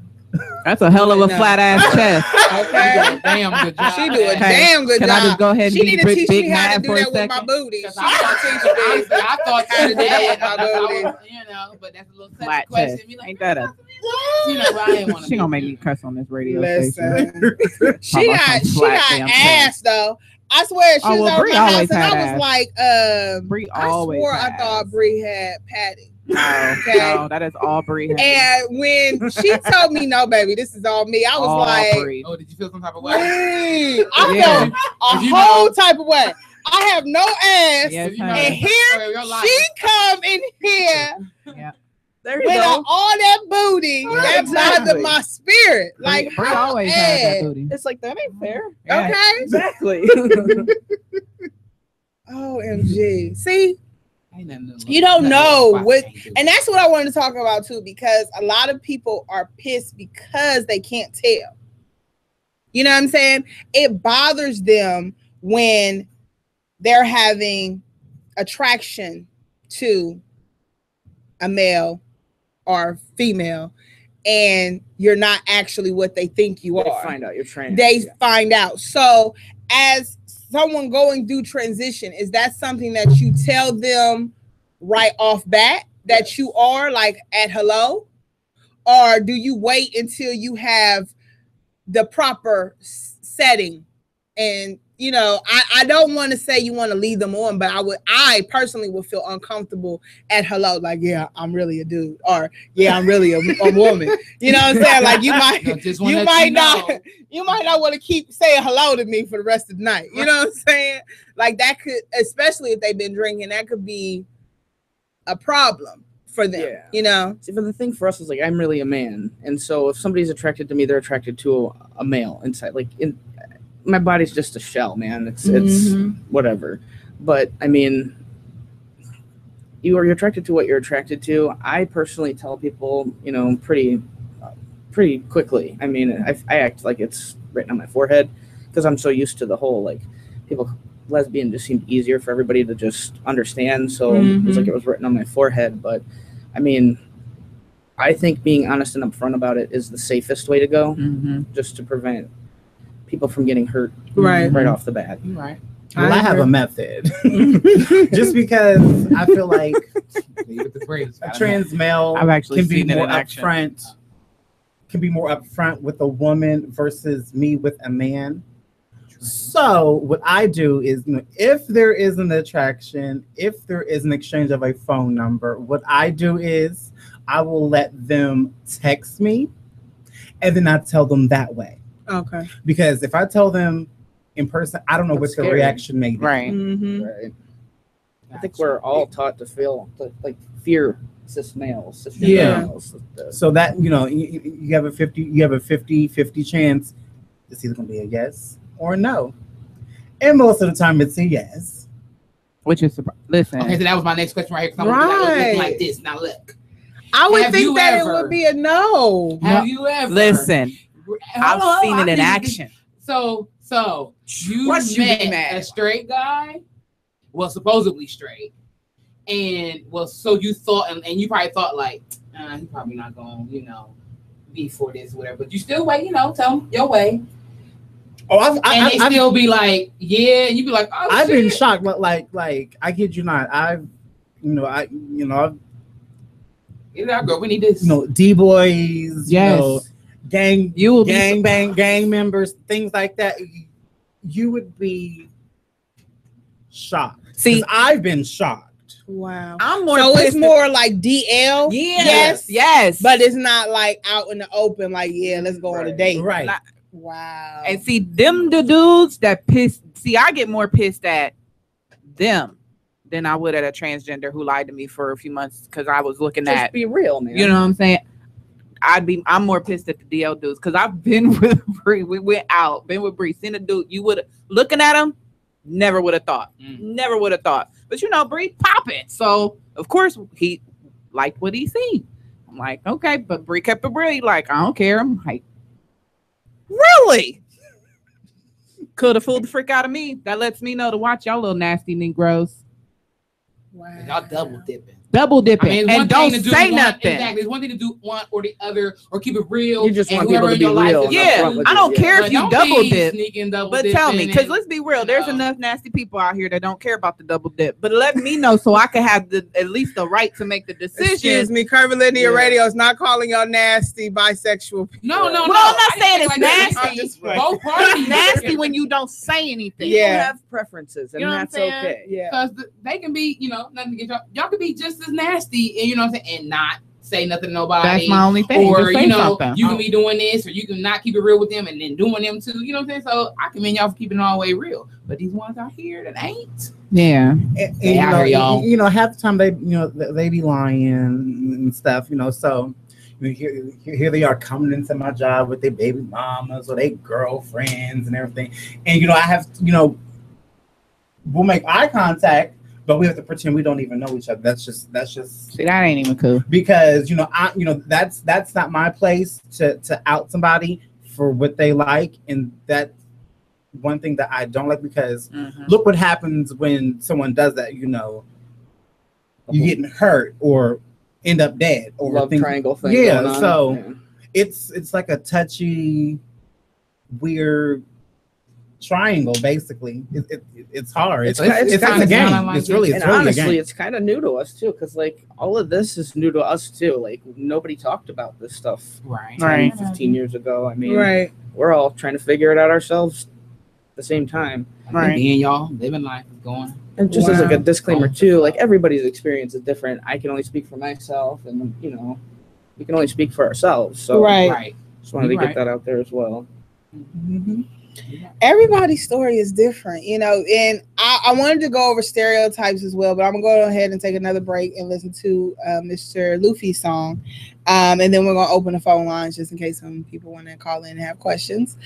That's a hell of a flat ass chest. Okay. Damn good job. She do a Hey, damn good Can job. I just go ahead and She be need to teach big me how to mad do for a that with my second? booty. She Because need to teach me. I thought How to do that with my booty. But that's a little touchy Flat question. chest. Be like, Ain't that a? but I ain't want to. She gonna make me cuss on this radio station. Listen. She got damn ass though. I swear she Oh, was well, over Bri my house always and had I was ass. like, Bri I always. swore had I thought ass. Bri had padding. No, Okay. no, that is all Bri. had. And when she told me, no, baby, this is all me, I was All like, Bri. Oh, did you feel some type of way? wait. I Yeah. felt a whole type of way. I have no ass. Yes, You know, honey. And here you're lying. she come in here Yeah. There you with go. all that booty that Exactly. bothered my spirit. Like, Bri how always had that bad? booty. It's like that ain't fair. Yeah. Okay. Exactly. OMG. See, Ain't nothing to You don't nothing know Fox what- can't do. and that's what I wanted to talk about too, because a lot of people are pissed because they can't tell. You know what I'm saying? It bothers them when they're having attraction to a male or female and you're not actually what they think you They are. find out you're trans. They find out. So as someone going through transition, is that something that you tell them right off bat that you are, like at hello? Or do you wait until you have the proper setting? And I don't want to say you want to lead them on, but I personally would feel uncomfortable at hello, like, yeah, I'm really a dude, or yeah, I'm really a woman. You know what I'm saying? Like you might not want to keep saying hello to me for the rest of the night. You know what I'm saying? Like that could, especially if they've been drinking, that could be a problem for them. Yeah. You know? See, but the thing for us is like I'm really a man, and so if somebody's attracted to me, they're attracted to a male inside. Like my body's just a shell, man. It's whatever. But I mean, you're attracted to what you're attracted to. I personally tell people, pretty quickly. I mean, I act like it's written on my forehead because I'm so used to the whole like lesbian just seemed easier for everybody to just understand. So it was like it was written on my forehead. But I mean, I think being honest and upfront about it is the safest way to go, just to prevent people from getting hurt right off the bat. You're right. Well, I have a method. Just because I feel like a trans male I've actually can be seen it more in action. upfront with a woman versus me with a man. So what I do is, if there is an attraction, if there is an exchange of a phone number, what I do is I will let them text me and then I tell them that way. Okay. Because if I tell them in person, I don't know what the reaction may be. Right. Right. I think we're all taught to feel like fear cis males. Males. So that you have a 50-50 chance. It's either gonna be a yes or a no, and most of the time it's a yes. Which is listen. Okay, so that was my next question right here. Right. Like this. Now look. I would think that it would be a no. Have you ever? Listen. I've seen it in action. So you met a straight guy, well, supposedly straight, and so you thought, and you probably thought like, he's probably not going, be for this, whatever. But you still wait, tell him your way. Oh, they still be like, yeah, and you be like, oh, I've shit. been shocked, but like I kid you not, I've Get it out, girl. We need this. D-boys, yes. gang members, things like that, you would be shocked. See, I've been shocked. Wow. I'm more. So it's more like DL. Yes. But it's not like out in the open. Like, let's go on a date. Right. Wow. And see, the dudes that piss. See, I get more pissed at them than I would at a transgender who lied to me for a few months because I was looking Just at. Be real, man. You know what I'm saying? I'm more pissed at the DL dudes because I've been with Bri. We went out, been with Bri, seen a dude. You would looking at him, never would have thought. Never would have thought. But you know, Bri popping. So of course he liked what he seen. I'm like, okay, but Bri kept it Bri. Like, I don't care. I'm like, really? Could have fooled the frick out of me. That lets me know to watch y'all little nasty Negroes. Wow. Y'all double dipping. I mean, and don't say nothing. Exactly. It's one thing to do one or the other, or keep it real. You just want people to be real. Yeah, I don't care if you double dip. But tell me, because let's be real, there's enough nasty people out here that don't care about the double dip. But let me know so I can have at least the right to make the decision. Excuse me, Curvilinear Radio is not calling y'all nasty bisexual people. No. Well, I'm not saying it's nasty. Both parties nasty when you don't say anything. People have preferences, and You know that's what I'm saying? okay. Yeah, because they can be, nothing against y'all. Y'all can be just as nasty, and you know what I'm saying, and not say nothing to nobody. That's my only thing. Or you know, something. You can be doing this, or you can not keep it real with them, and then doing them too. You know what I'm saying? So I commend y'all for keeping it all the way real. But these ones out here that ain't. Yeah. And half the time they be lying and stuff. So. Here they are coming into my job with their baby mamas or their girlfriends and everything. And, I have, we'll make eye contact, but we have to pretend we don't even know each other. That's just. See, that ain't even cool. Because, that's not my place to out somebody for what they like. And that's one thing that I don't like, because look what happens when someone does that, you're getting hurt or end up dead or love triangle thing. Yeah, so it's like a touchy, weird triangle. Basically, it's hard. It's a game. Honestly, it's kind of new to us too, because like all of this is new to us too. Like nobody talked about this stuff 15 years ago. I mean, we're all trying to figure it out ourselves at the same time. Right. Me and y'all living life is going. And just as like a disclaimer too, like everybody's experience is different. I can only speak for myself, and we can only speak for ourselves. So just wanted to get that out there as well. Mm-hmm. Everybody's story is different, and I wanted to go over stereotypes as well, but I'm gonna go ahead and take another break and listen to Mr. Luffy's song, and then we're gonna open the phone lines just in case some people want to call in and have questions.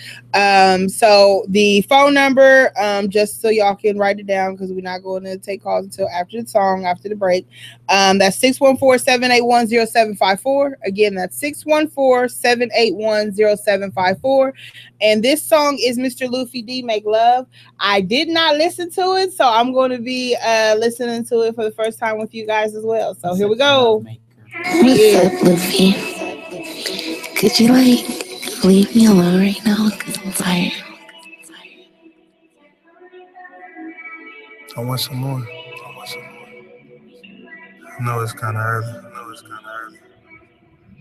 So the phone number, just so y'all can write it down, because we're not going to take calls until after the song, after the break. That's 614-781-0754. Again, that's 614-781-0754. And this song is Mr. Luffy D, Make Love. I did not listen to it, so I'm going to be listening to it for the first time with you guys as well. So here we go. What's up, Luffy? Could you leave me alone right now? Because I'm tired. I want some more. I know it's kind of early.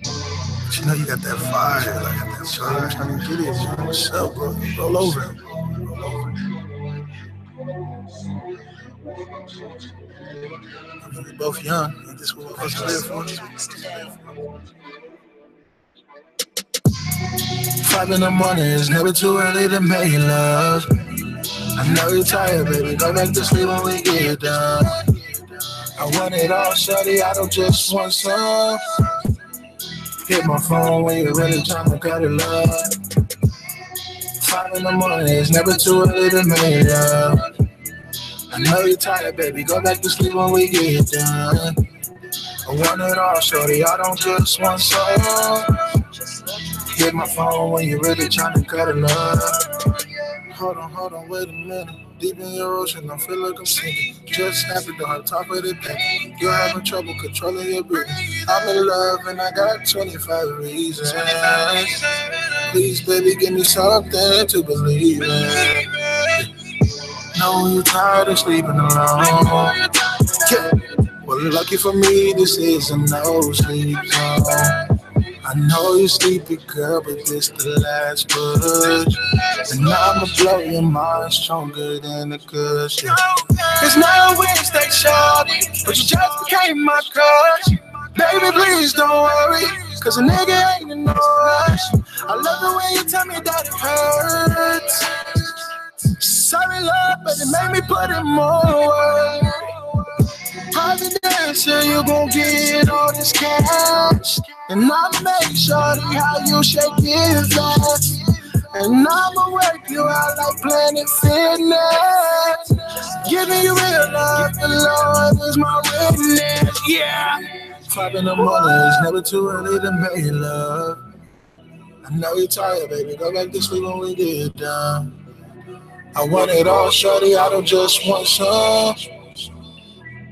But you got that fire. Like that fire. I'm trying to get it. What's up, bro? Roll over. We're both young. Ain't this what we're supposed to live for? 5 in the morning, it's never too early to make love. I know you're tired, baby. Go back to sleep when we get done. I want it all, shawty. I don't just want some. Hit my phone when you're really trying to cut it up. 5 in the morning, it's never too early to make love. I know you're tired, baby. Go back to sleep when we get done. I want it all, shorty. I don't just want some. Hit my phone when you're really trying to cut it up. Hold on, wait a minute. Deep in your ocean, I feel like I'm sinking. Just snapping on top of the deck. You're having trouble controlling your breathing. I'm in love and I got 25 reasons. Please, baby, give me something to believe in. Know you're tired of sleeping alone. Yeah. Well, lucky for me, this is a no sleep zone. I I know you sleepy, girl, but this the last push. And I'ma blow your mind stronger than a cushion. It's not a Wednesday, shawty, but you just became my crush. Baby, please don't worry, cause a nigga ain't in no rush. I love the way you tell me that it hurts. Sorry, love, but it made me put in more work. Private dancer, you gon' get all this cash. And I'll make sure how you shake it fast. And I'ma work you out like Planet Fitness. Giving you real love, the Lord is my witness. Yeah. 5 in the morning, it's never too early to make love. I know you're tired, baby. Go back to sleep when we get done. I want it all, shorty. I don't just want some.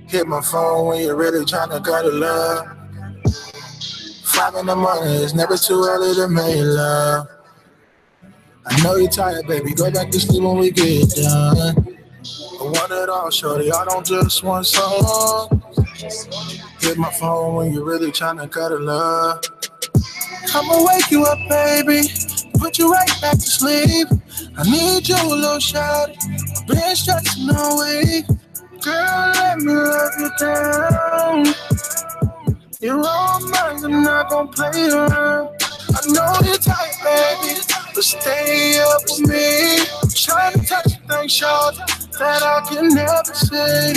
Hit my phone when you're really trying to cuddle up. 5 in the morning, it's never too early to make love. I know you're tired, baby. Go back to sleep when we get done. I want it all, shorty. I don't just want some. Hit my phone when you're really trying to cuddle up. I'ma wake you up, baby. Put you right back to sleep. I need you a little shawty. I've been stressing all week. Girl, let me love you down. You're all mine, I'm not gonna play around. I know you're tight, baby, but stay up with me. I'm trying to touch things, short that I can never see.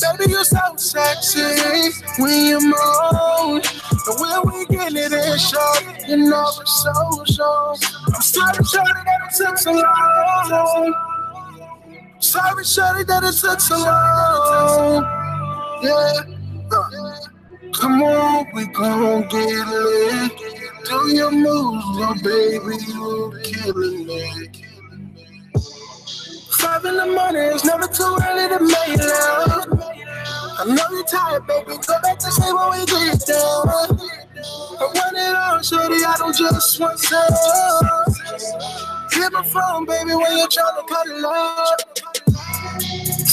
Baby, you're so sexy when you're moan. And when we get it in, short, you know it's so strong. I'm sorry, shorty, that it took so long. Sorry, shorty, that it took so long. Yeah. Come on, we gon' get lit. Do your moves, little baby, you killing me. 5 in the morning, it's never too early to make love. I know you're tired, baby, go back to sleep when we get down. I want it all, shorty, I don't just want some. Hit my phone, baby, when you're trying to cut it off.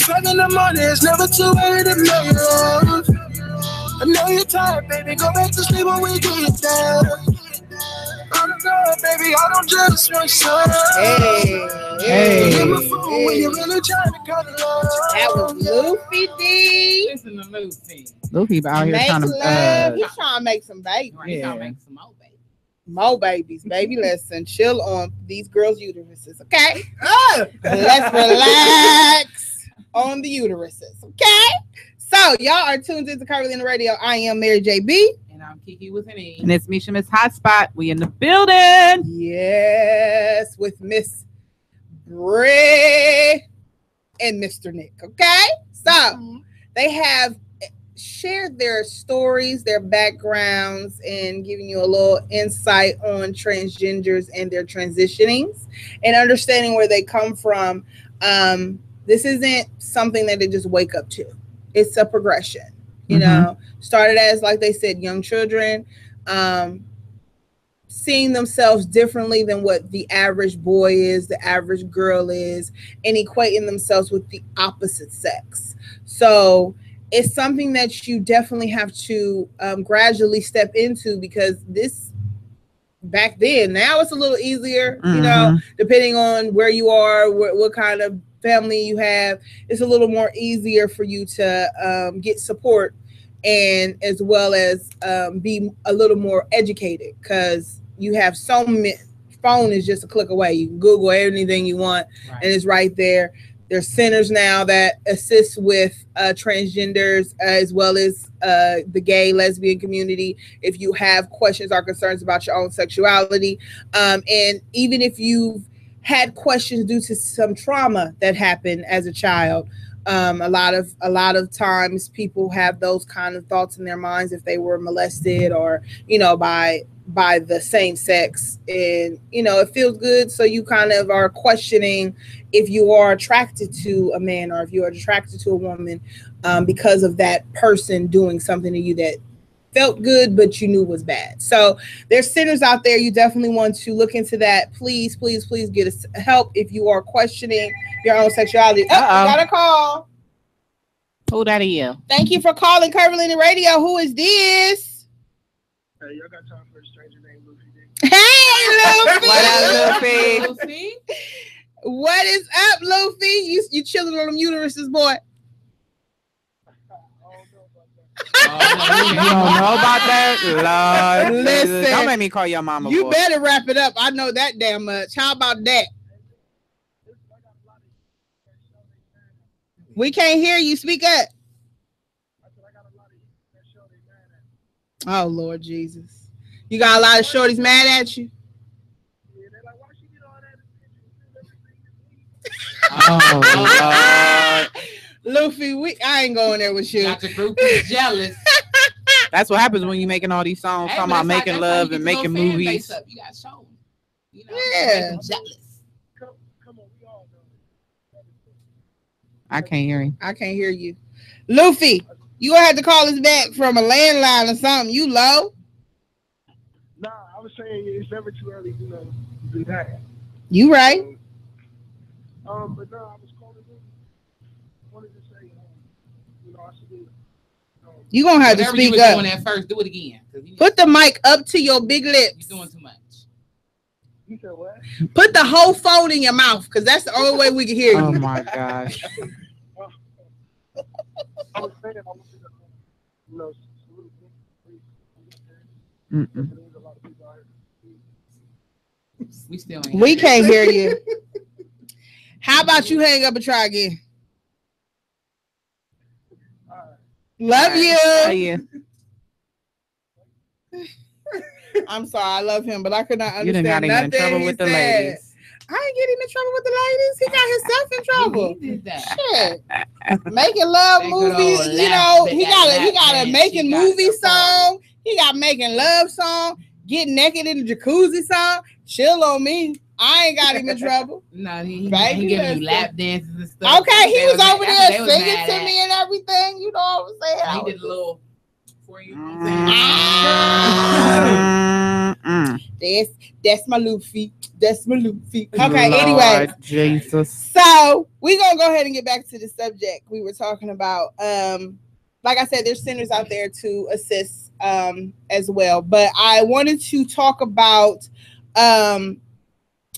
5 in the morning, it's never too early to make love. I know you're tired, baby, go back to sleep when we get down. I don't know, baby, I don't just want some. Hey. Hit my phone when you're really trying to cut it off. That was Luffy D. Listen to Luffy. Luffy out here Make trying to love. He's trying to make some babies. Right, yeah. Make some more babies. More babies, baby. Listen, chill on these girls' uteruses, okay? Let's relax on the uteruses, okay? So, y'all are tuned into Curvilinear Radio. I am Mary JB. And I'm Kiki with an E. And it's Misha Miss Hotspot. We in the building. Yes, with Miss Bri and Mr. Nik, okay? So, they have shared their stories, their backgrounds, and giving you a little insight on transgenders and their transitionings and understanding where they come from. This isn't something that they just wake up to. It's a progression, you know, started as, like they said, young children, seeing themselves differently than what the average boy is, the average girl is, and equating themselves with the opposite sex. So it's something that you definitely have to gradually step into, because this back then, now it's a little easier, you know, depending on where you are, what kind of family you have. It's a little more easier for you to get support, and as well as be a little more educated, because you have so many. Phone is just a click away. You can Google anything you want, and it's right there. There's centers now that assist with transgenders, as well as the gay, lesbian community, if you have questions or concerns about your own sexuality. And even if you've had questions due to some trauma that happened as a child, a lot of times people have those kind of thoughts in their minds if they were molested or, you know, by the same sex, and, you know, it feels good. So you kind of are questioning if you are attracted to a man or if you are attracted to a woman because of that person doing something to you that felt good, but you knew was bad. So there's centers out there. You definitely want to look into that. Please, please, please get us help if you are questioning your own sexuality. Oh, we got a call. Who that is? Thank you for calling Curvilinear Radio. Who is this? Hey, y'all got time for a stranger named Luffy? Hey, Luffy. What up, Luffy? Luffy? What is up, Luffy? You chilling on them uteruses, boy? You don't know about that? Lord, Listen, don't make me call your mama. You boy. better wrap it up. I know that damn much. How about that? We can't hear you. Speak up. Oh, Lord Jesus. You got a lot of shorties mad at you? Oh, Lord. Luffy, I ain't going there with you. Got the group is jealous. That's what happens when you making all these songs, Hey, talking but about that's making how love you and get your making little fan movies. base up. You got to show them. You know, Yeah. make them jealous. Come on, we all know. I can't hear him. I can't hear you. Luffy, you gonna have to call us back from a landline or something. You low? Nah, I was saying it's never too early, to do that. You right. But no, I was calling in. Wanted to say, I salute. You gonna have to Whatever you speak were up. doing at first, do it again. Put the mic up to your big lips. You're doing too much. You said what? Put the whole phone in your mouth, because that's the only way we can hear you. Oh my gosh. I was saying I wanted to, salute. Mm-mm. There's a lot of people out here. We still ain't. We can't hear you. How about you hang up and try again? Love you. Yeah. I'm sorry, I love him, but I could not You done understand got him in nothing trouble he with the said. ladies. I ain't getting in trouble with the ladies. He got himself in trouble. He did that. Shit. Making love That good movies, old you know, lap- he that got a lap making dance, she movie got the song. He got making love song, getting naked in the jacuzzi song. Chill on me. I ain't got him in trouble. No, he Baby, giving listen. you lap dances and stuff. Okay, he They was over that's what there they was singing mad to at. me and everything. You know what I'm saying? I He was did a little for you. That's my Luffy. That's my Luffy. Okay, Lord anyway. Jesus. So we're gonna go ahead and get back to the subject we were talking about. Like I said, there's centers out there to assist as well. But I wanted to talk about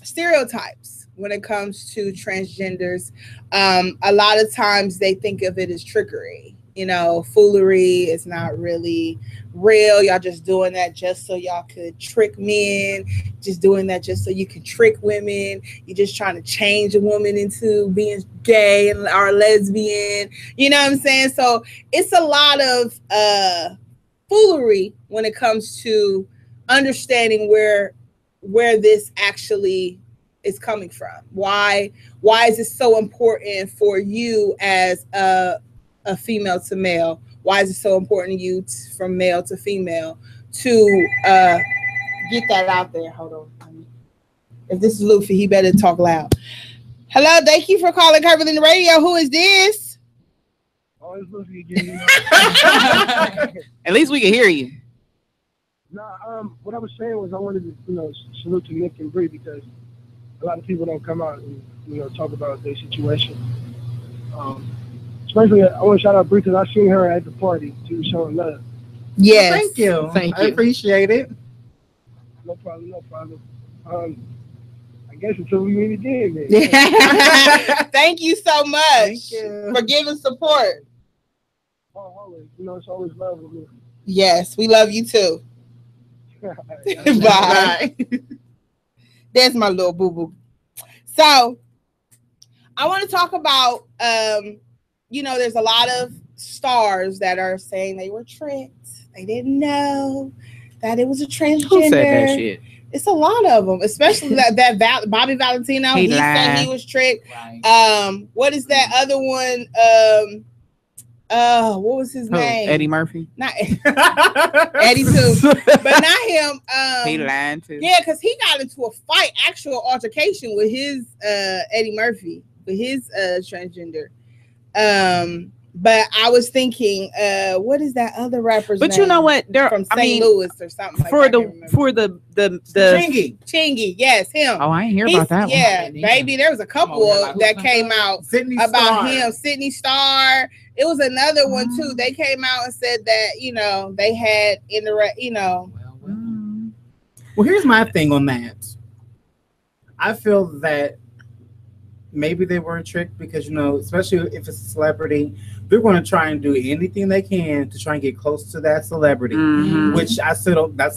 stereotypes when it comes to transgenders. A lot of times they think of it as trickery. Foolery. It's not really real. Y'all just doing that just so y'all could trick men, just doing that just so you can trick women. You're just trying to change a woman into being gay or lesbian. You know what I'm saying? So it's a lot of foolery when it comes to understanding where this actually is coming from. Why is it so important for you as a female to male? Why is it so important to you from male to female to get that out there? Hold on. If this is Luffy, he better talk loud. Hello, thank you for calling Curvilinear Radio. Who is this? Oh, it's Luffy again. At least we can hear you. Nah, what I was saying was I wanted to, salute to Nik and Bri because a lot of people don't come out and, talk about their situation. Especially, I want to shout out Bri because I seen her at the party. She was showing love. Yes. Thank you. Thank I you. appreciate it. No problem. I guess until we meet again, man. Thank you so much Thank you. for giving support. Oh, always. It's always love with me. Yes, we love you too. Bye. There's my little boo-boo. So I want to talk about there's a lot of stars that are saying they were tricked. They didn't know that it was a transgender. Who said that shit? It's a lot of them, especially that Bobby Valentino. He said he was tricked. Right. What is that other one? What was his name? Eddie Murphy. Not Eddie too, but not him. He lied too. Yeah, because he got into a fight, actual altercation with his Eddie Murphy, with his transgender. But I was thinking, what is that other rapper's name? But you know what? They're from St. Louis or something like for that. the Chingy, yes, him. Oh, I ain't hear about that one. Yeah, baby, there was a couple that came out about him. Sydney Star. It was another one too. They came out and said that they had Well, here's my thing on that. I feel that maybe they weren't tricked because, especially if it's a celebrity, they're going to try and do anything they can to try and get close to that celebrity, which that's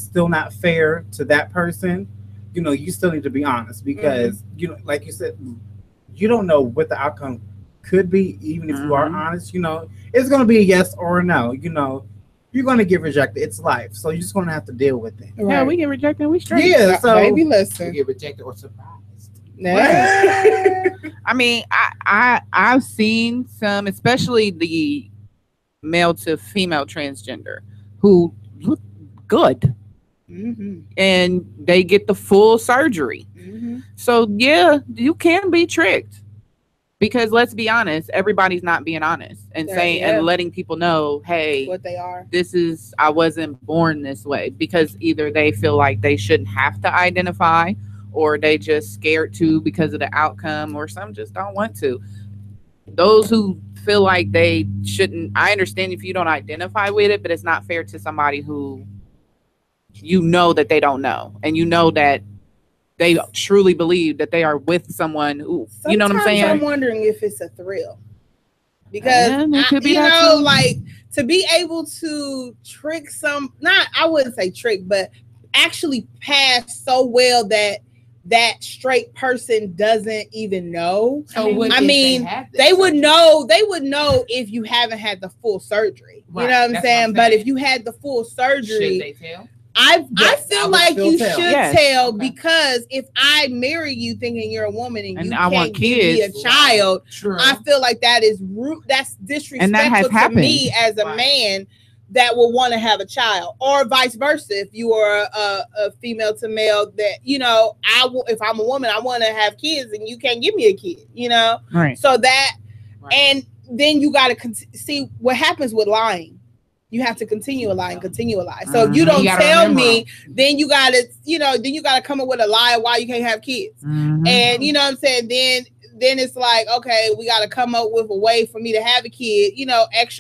still not fair to that person. You still need to be honest because, like you said, you don't know what the outcome could be, even if you are honest. It's going to be a yes or a no. You're going to get rejected. It's life. So you're just going to have to deal with it. Right. Yeah, we get rejected. We straight. Yeah, so baby, listen. We get rejected or surprised. I mean, I've seen some, especially the male to female transgender, who look good, and they get the full surgery. So yeah, you can be tricked, because let's be honest, everybody's not being honest and saying and letting people know, hey, what they are. I wasn't born this way, because either they feel like they shouldn't have to identify, or they just scared to because of the outcome, or some just don't want to. Those who feel like they shouldn't, I understand if you don't identify with it, but it's not fair to somebody who that they don't know, and that they truly believe that they are with someone who, Sometimes you know what I'm saying? I'm wondering if it's a thrill, because it could be too. like to be able to trick I wouldn't say trick, but actually pass so well that straight person doesn't even know. So they would know if you haven't had the full surgery. Right. You know what I'm saying? But if you had the full surgery, should they tell? I feel like you should tell, Okay. because if I marry you thinking you're a woman and you I can't want give me a kids. child, True. I feel like that is rude. That's disrespectful And that has to happened. me as a man that will want to have a child, or vice versa. If you are a female to male, that if I'm a woman, I want to have kids, and you can't give me a kid. Right. So that, and then you got to see what happens with lying. You have to continue a lie and continue a lie. So if you don't tell me, then you gotta come up with a lie why you can't have kids. And you know what I'm saying? Then it's like, okay, we gotta come up with a way for me to have a kid.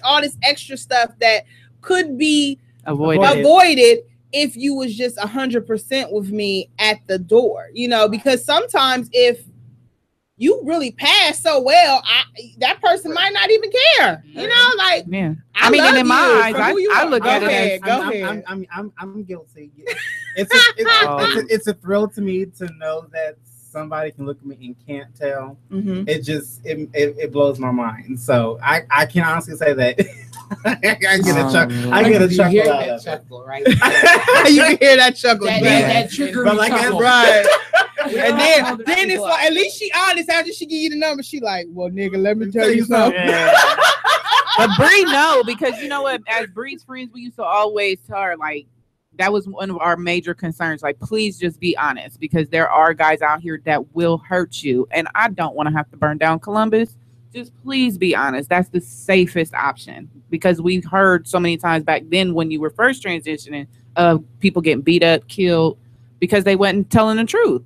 All this extra stuff that could be avoided if you was just 100% with me at the door. Because sometimes if you really pass so well, that person might not even care. Like, yeah. I mean, in my eyes, I look at it as go ahead. I'm guilty. It's a thrill to me to know that somebody can look at me and can't tell. It just it blows my mind. So I can honestly say that I get a chuckle. I get a chuckle out of chuckle, right? You can hear that chuckle. That trigger chuckle. Right. And then it's like, at least she honest. After she give you the number, she like, well, nigga, let me tell you something. But Bri, no, because you know what? As Bri's friends, we used to always tell her, like, that was one of our major concerns. Like, please just be honest, because there are guys out here that will hurt you, and I don't want to have to burn down Columbus. Just please be honest. That's the safest option, because we've heard so many times back then when you were first transitioning of people getting beat up, killed because they wasn't telling the truth.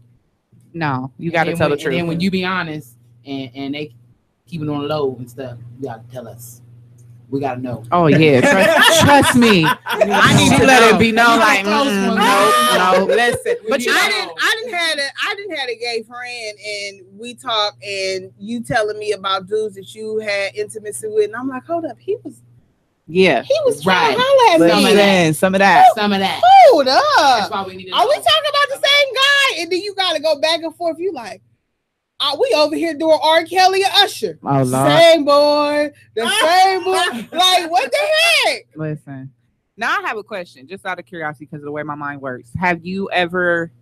No, you got to tell the truth. And then when you be honest and they keep it on low and stuff, you got to tell us. We got to know. Oh yeah, trust me. I need to let it be known. Like, no, listen. But I didn't had a gay friend, and we talked, and you telling me about dudes that you had intimacy with, and I'm like, hold up, he was trying to holler at me. Some of that. Hold up. That's why we need to Are we talking about the same guy? And then you got to go back and forth. You like, we over here doing R. Kelly or Usher. Oh, Lord. Same boy. The same boy. Like, what the heck? Listen. Now I have a question, just out of curiosity, because of the way my mind works. Have you ever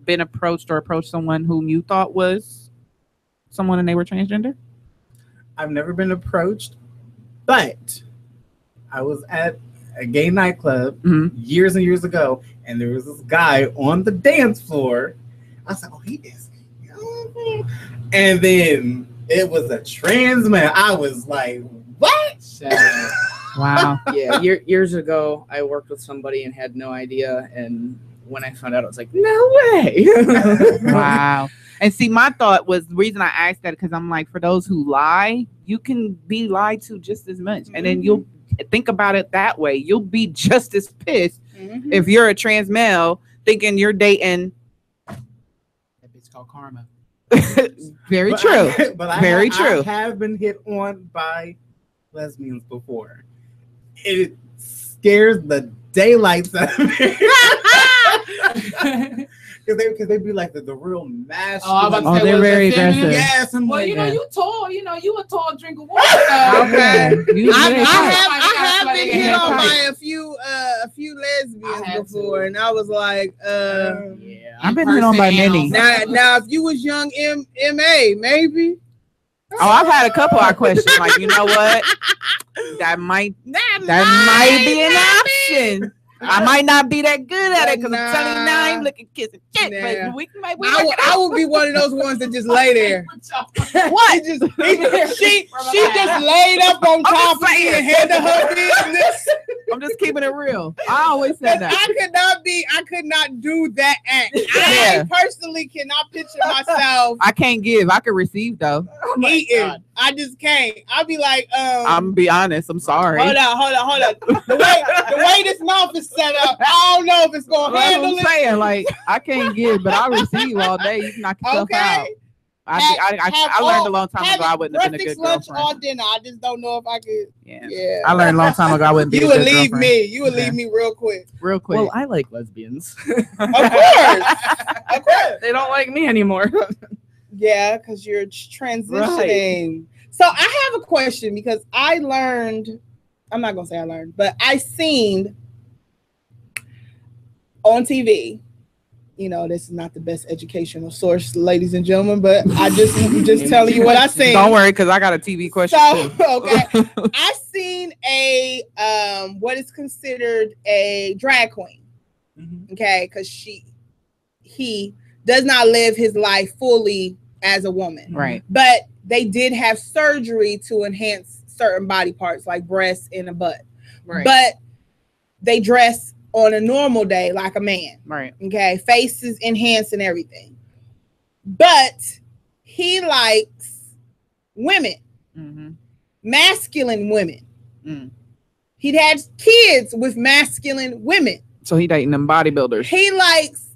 been approached or approached someone whom you thought was someone and they were transgender? I've never been approached, but I was at a gay nightclub years and years ago, and there was this guy on the dance floor. I was like, oh, he is. And then it was a trans man. I was like, what? Wow. Yeah, years ago, I worked with somebody and had no idea. And when I found out, I was like, no way. Wow. And see, my thought was, the reason I asked that, because I'm like, for those who lie, you can be lied to just as much. And then you'll think about it that way. You'll be just as pissed if you're a trans male thinking you're dating. That bitch called karma. Very true. Very true. I have been hit on by lesbians before. It scares the daylights out of me. Because they be like the real masculine. Oh, they're very aggressive. Yes, I'm well, like, you know, yeah. you tall. You know, you a tall drink of water. Okay. I I have been hit on by a few lesbians before, and I was like, yeah, I've been hit on by many. now if you was young MA, maybe. Oh, I've had a couple I question. Like, you know what? That might be an option. I might not be that good at it because I'm 29, looking, kissing shit. But we might. I would be one of those ones that just lay there. What? She just laid up on top of me and handled her business. I'm just keeping it real. I always said that. I could not do that act. I personally cannot picture myself. I can't give. I can receive though. Eating. I just can't. I'll be like, I'm gonna be honest. I'm sorry. Hold on. The way this mouth is set up, I don't know if it's gonna handle it. I'm saying, like, I can't give, but I receive all day. You can knock yourself out. I learned a long time ago I wouldn't have been a good lunch girlfriend. all dinner. I just don't know if I could. Yeah. I learned a long time ago I wouldn't be. You a would good leave girlfriend. me. You would leave me real quick. Real quick. Well, I like lesbians. Of course. They don't like me anymore. Yeah, because you're transitioning. Right. So I have a question because I learned. I'm not gonna say I learned, but I seen on TV. You know, this is not the best educational source, ladies and gentlemen, but I just telling you what I seen. Don't worry, because I got a TV question too. Okay. I seen a what is considered a drag queen. Mm-hmm. Okay, because he does not live his life fully as a woman. Right. But they did have surgery to enhance certain body parts like breasts and a butt. Right. But they dress on a normal day like a man. Right. Okay. Faces enhanced and everything. But he likes women. Mm-hmm. Masculine women. Mm. He'd had kids with masculine women. So he dating them bodybuilders. He likes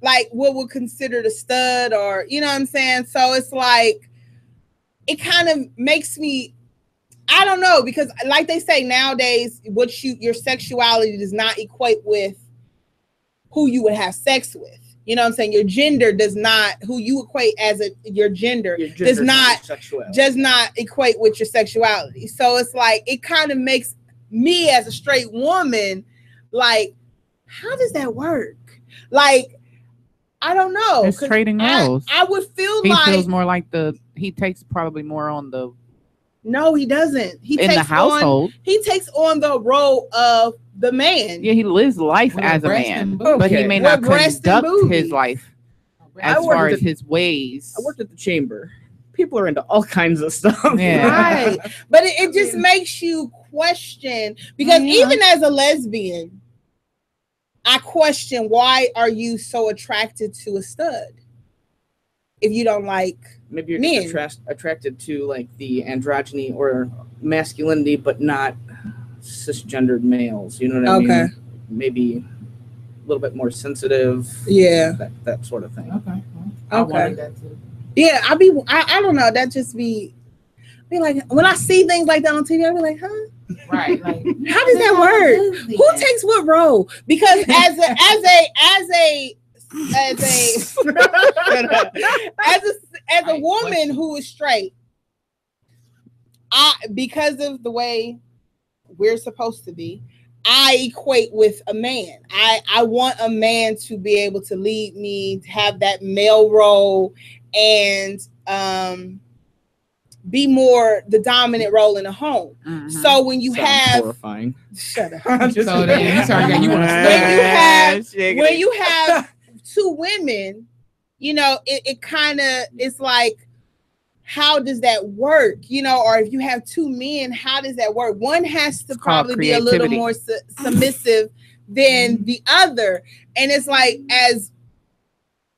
like what would consider a stud, or you know what I'm saying? So it's like it kind of makes me, I don't know, because like they say nowadays, your sexuality does not equate with who you would have sex with. You know what I'm saying? Your gender does not, who you equate as your gender does not equate with your sexuality. So it's like, it kind of makes me as a straight woman, like, how does that work? Like, I don't know. It's trading roles. I would feel he like feels more like he takes probably more on the. No, he doesn't. He in takes the household. He takes on the role of the man. Yeah, he lives life as a man, but he may not conduct his life as far as his ways. I worked at the chamber. People are into all kinds of stuff. Yeah. Right. But it just makes you question, because even as a lesbian, I question, why are you so attracted to a stud if you don't like maybe you're men? Just attracted to like the androgyny or masculinity, but not cisgendered males. You know what I mean? Maybe a little bit more sensitive. Yeah. That sort of thing. Okay. I wanted that too. Yeah, I don't know. That just be like, when I see things like that on TV, I be like, huh? Right. Like, how does that work? Who takes what role? Because as a woman who is straight, because of the way we're supposed to be, I equate with a man. I want a man to be able to lead me, to have that male role, and be more the dominant role in the home. Mm-hmm. So when you horrifying. Shut up. When you have two women, you know, it kind of, it's like, how does that work? You know, or if you have two men, how does that work? One has to probably be a little more submissive than the other. And it's like, as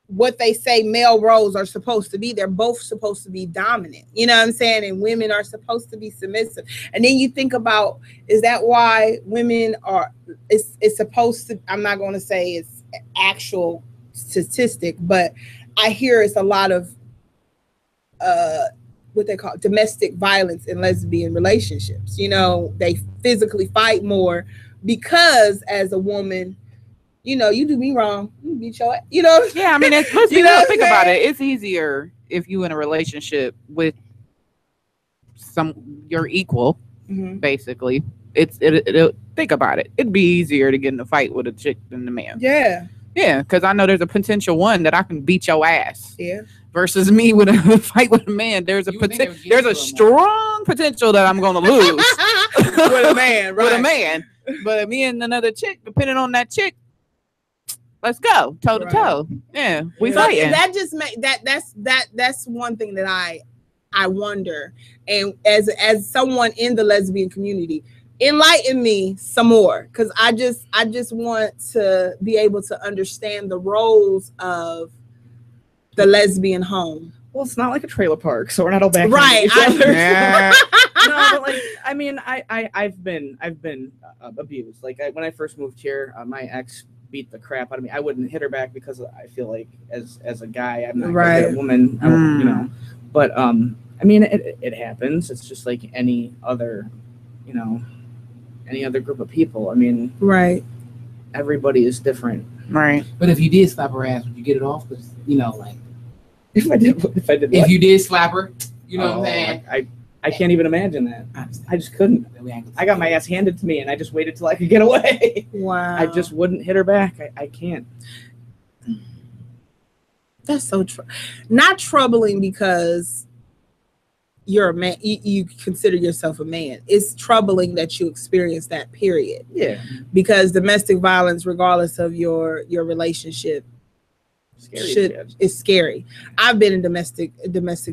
what they say male roles are supposed to be, they're both supposed to be dominant. You know what I'm saying? And women are supposed to be submissive. And then you think about, is that why women are, it's supposed to, I'm not going to say it's actual statistic, but I hear it's a lot of what they call domestic violence in lesbian relationships. You know, they physically fight more because as a woman, you know, you do me wrong, you beat your, you know. Yeah, I mean, it's, let's you know think about it. It's easier if you in a relationship with your equal, basically. It'll think about it. It'd be easier to get in a fight with a chick than the man. Yeah. Yeah, because I know there's a potential one that I can beat your ass. Yeah. Versus me with a fight with a man, there's a strong potential that I'm gonna lose with a man, right? With a man. But me and another chick, depending on that chick, let's go toe to toe. Yeah, we fighting. That just that's one thing that I wonder. And as someone in the lesbian community, enlighten me some more, because I just want to be able to understand the roles of the lesbian home. Well, it's not like a trailer park, so we're not all back right. No, but like, I mean, I've been abused. Like when I first moved here, my ex beat the crap out of me. I wouldn't hit her back because I feel like as a guy, I'm not a woman, you know. But I mean, it happens. It's just like any other, you know, any other group of people. I mean, right. Everybody is different. Right. But if you did slap her ass, would you get it off? Because, you know, like, if you did slap her, you know what I'm saying? I can't even imagine that. I just couldn't. I got my ass handed to me, and I just waited till I could get away. Wow. I just wouldn't hit her back. I can't. That's so not troubling because you're a man. You consider yourself a man. It's troubling that you experience that, period. Yeah. Because domestic violence, regardless of your relationship, is scary. I've been in domestic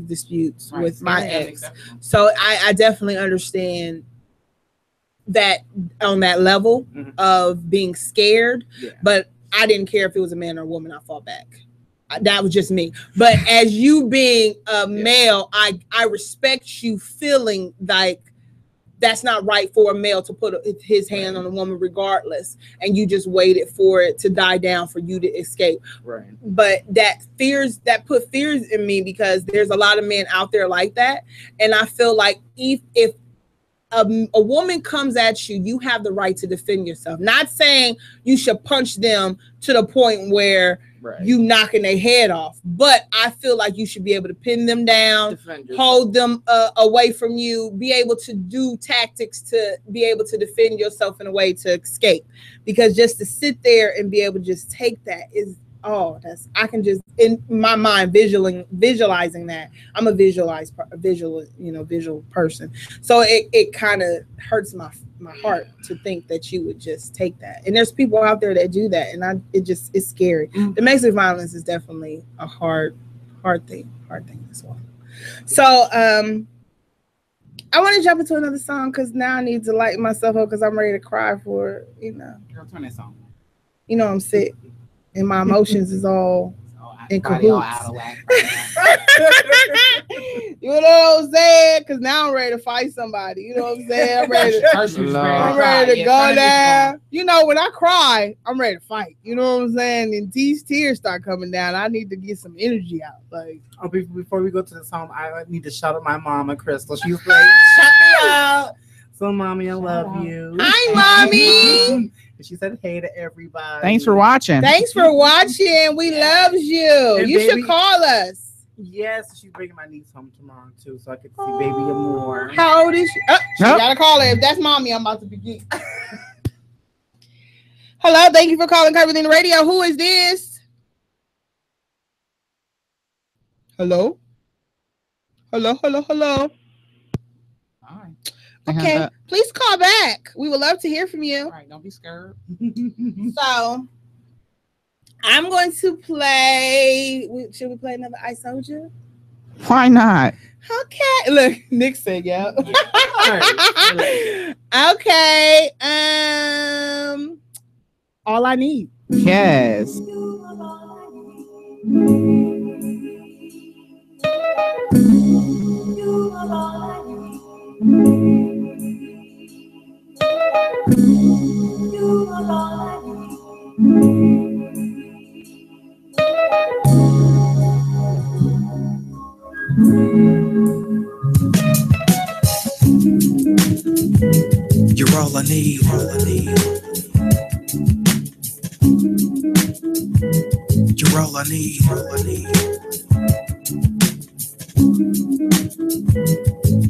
disputes with my ex, so I definitely understand that on that level of being scared. But I didn't care if it was a man or a woman. I fought back. That was just me. But as you being a male, I respect you feeling like that's not right for a male to put his hand on a woman regardless, and you just waited for it to die down for you to escape. Right. But that put fears in me, because there's a lot of men out there like that, and I feel like if a woman comes at you, you have the right to defend yourself. Not saying you should punch them to the point where you knocking their head off, but I feel like you should be able to pin them down, hold them away from you, be able to do tactics to be able to defend yourself in a way to escape. Because just to sit there and be able to just take that is I can just in my mind visualizing that. I'm a visual person, so it kind of hurts my heart to think that you would just take that. And there's people out there that do that, and it's scary. Domestic violence is definitely a hard thing as well. So I want to jump into another song, because now I need to lighten myself up, because I'm ready to cry for Girl, turn that song. I'm sick. And my emotions is all in cahoots. All out of whack. You know what I'm saying? Because now I'm ready to fight somebody. You know what I'm saying? I'm ready to go down. You know, when I cry, I'm ready to fight. You know what I'm saying? And these tears start coming down. I need to get some energy out. Like, before we go to the song, I need to shout out my mama, Crystal. She's like, shut me out. So, mommy, I love you. Hi, mommy. She said hey to everybody. Thanks for watching. We love you. And you should call us. Yes, she's bringing my niece home tomorrow too, so I can see baby more. How old is she? She gotta call her. If that's mommy, I'm about to begin. Hello, thank you for calling Curvilinear Radio. Who is this? Hello. Hello. All right. Okay, please call back. We would love to hear from you. All right, don't be scared. So, I'm going to play. Should we play another I Soldier? Why not? Okay. Look, Nik said, yeah. Okay. All I Need. Yes. You're all I need. You're all I need.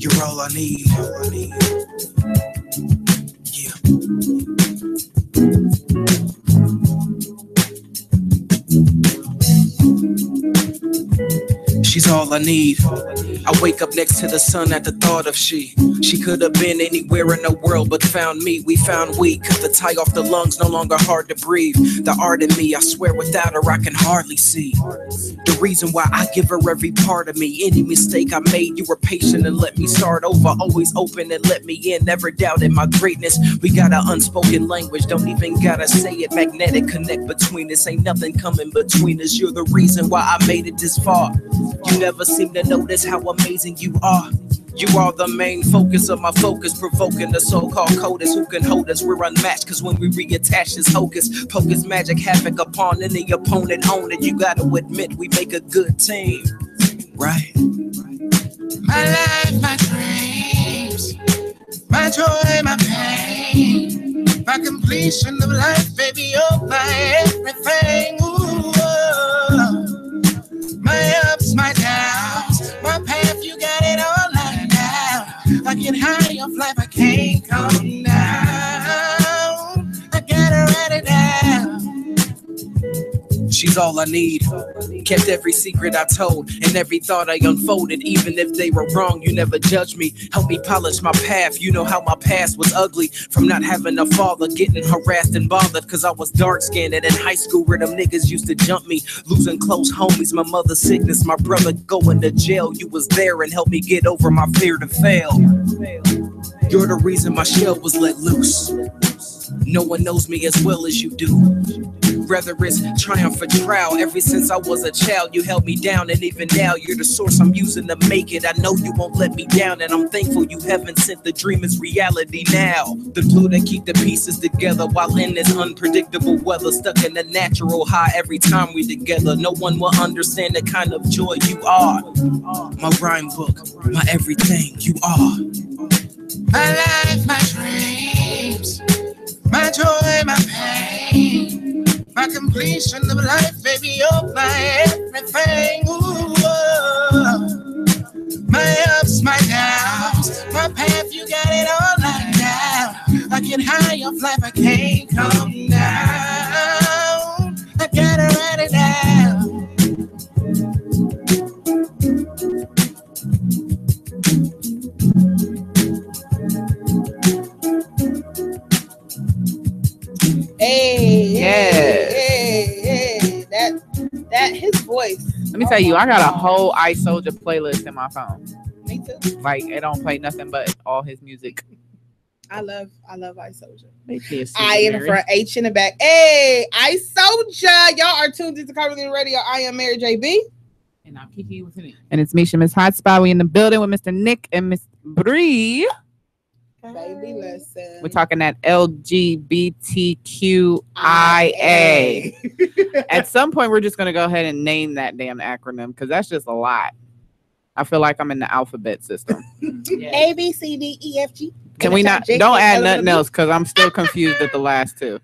You're all I need. Yeah. She's all I need. I wake up next to the sun at the thought of she. She could have been anywhere in the world but found me. We found we cut the tie off the lungs, no longer hard to breathe. The art in me, I swear without her I can hardly see. The reason why I give her every part of me. Any mistake I made, you were patient and let me start over. Always open and let me in, never doubted my greatness. We got an unspoken language, don't even gotta say it. Magnetic connect between us, ain't nothing coming between us. You're the reason why I made it this far. You never seem to notice how amazing you are. You are the main focus of my focus, provoking the so-called coders who can hold us. We're unmatched, cause when we reattach this hocus pocus magic havoc upon any opponent own it. You gotta admit we make a good team, right? My life, my dreams, my joy, my pain, my completion of life, baby, you're my everything. Ooh, oh. My ups, my downs, my path, you got it all lined out. I get high off life, I can't come down. I gotta write it down. She's all I need. Kept every secret I told and every thought I unfolded. Even if they were wrong, you never judged me. Help me polish my path. You know how my past was ugly. From not having a father, getting harassed and bothered cause I was dark-skinned. And in high school where them niggas used to jump me. Losing close homies, my mother's sickness, my brother going to jail. You was there and helped me get over my fear to fail. You're the reason my shell was let loose. No one knows me as well as you do. Whether it's triumph or trial, ever since I was a child, you held me down, and even now, you're the source I'm using to make it. I know you won't let me down, and I'm thankful you haven't sent the dream as reality now. The glue that keep the pieces together while in this unpredictable weather, stuck in a natural high every time we together. No one will understand the kind of joy you are. My rhyme book, my everything, you are. My life, my dreams, my joy, my pain, my completion of life, baby, you're my everything. Ooh, oh. My ups, my downs, my path, you got it all lined out. I get high off life, I can't come down. I gotta write it down. Hey, Yes. hey, that his voice. Let me tell you, I got a whole Ice Soldier playlist in my phone. Me too. Like, it don't play nothing but all his music. I love Ice Soldier. Yes, I in the front, H in the back. Hey, Ice Soldier. Y'all are tuned into Curvilinear Radio. I am Mary JB. And I'm Kiki with it. And it's Misha, Miss Hotspot. We in the building with Mr. Nik and Miss Bri. Baby, listen. We're talking that LGBTQIA. At some point, we're just going to go ahead and name that damn acronym because that's just a lot. I feel like I'm in the alphabet system. A, B, C, D, E, F, G. Can we not? Don't add nothing else because I'm still confused at the last two.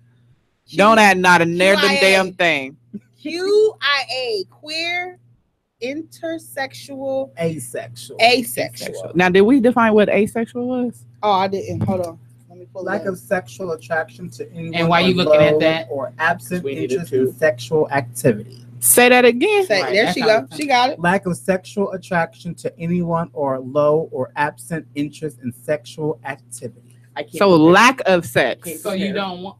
Don't add not a near them damn thing. QIA, queer, intersexual, asexual. Now, did we define what asexual was? Oh, I didn't. Hold on. Let me pull Lack it up. of sexual attraction to anyone. And why you looking at that? Or absent interest in sexual activity. Say that again. Right, there she go. She got it. Lack of sexual attraction to anyone or low or absent interest in sexual activity. So lack of sex. So you don't want.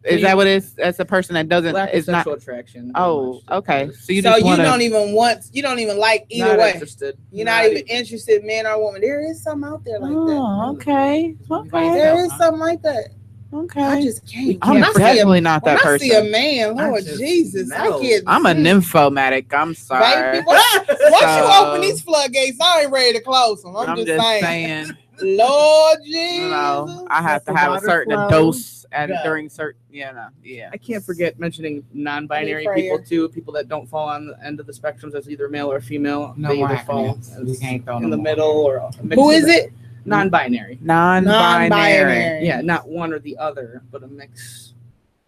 Is that what it is? That's a person that doesn't. Lack of It's not. sexual attraction. Oh, okay. So you So just you want don't even want. You don't even like either Not way. interested. You're not even interested, man or woman. There is something out there like Oh, okay. that. Okay. There is something like that. Okay. I just can't. I'm When I see a- definitely not that when I see a person. man, Lord just Jesus, I know. can't. I'm a nymphomatic. I'm sorry. Baby, once you So- open these floodgates, I ain't ready to close them. I'm just saying. Lord Jesus. You know, I have to have a certain dose and during certain, yeah. I can't forget mentioning non-binary people too, people that don't fall on the end of the spectrums as either male or female. No, they either more fall acronyms. in the middle or a mix. Who is it? Non-binary. Non-binary. Yeah, not one or the other, but a mix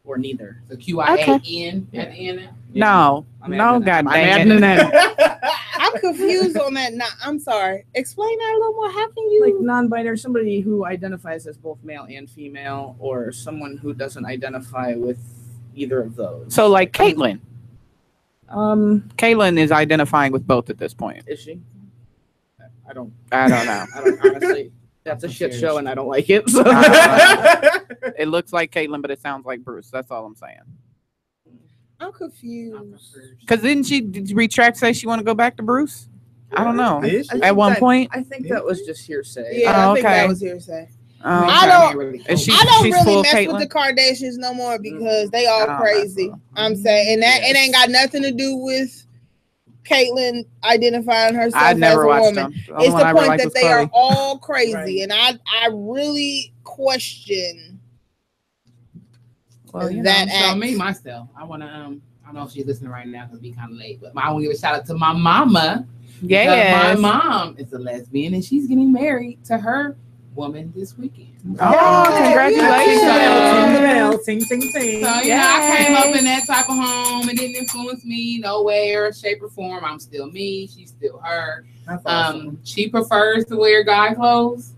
or neither. The QIAN at the end. No, no, God dang it. I'm confused on that. I'm sorry. Explain that a little more. How can you like non-binary? Somebody who identifies as both male and female, or someone who doesn't identify with either of those. So, like Caitlyn. Caitlyn is identifying with both at this point. Is she? I don't know. I don't honestly. That's a shit show, and I don't like it. So. It looks like Caitlyn, but it sounds like Bruce. That's all I'm saying. I'm confused. Because didn't she retract, say she want to go back to Bruce? I don't know. At one point, I think that was just hearsay. Yeah, I think that was hearsay. I don't really mess with the Kardashians no more because they all crazy. I'm saying, and that it ain't got nothing to do with Caitlyn identifying herself as a woman. It's the point that they are all crazy, and I really question that. So me myself, I want to I don't know if she's listening right now because it'll be kind of late, but I want to give a shout out to my mama. Yeah, my mom is a lesbian and she's getting married to her woman this weekend. Oh, congratulations! So I came up in that type of home. It didn't influence me no way or shape or form. I'm still me. She's still her. That's awesome. She prefers to wear guy clothes,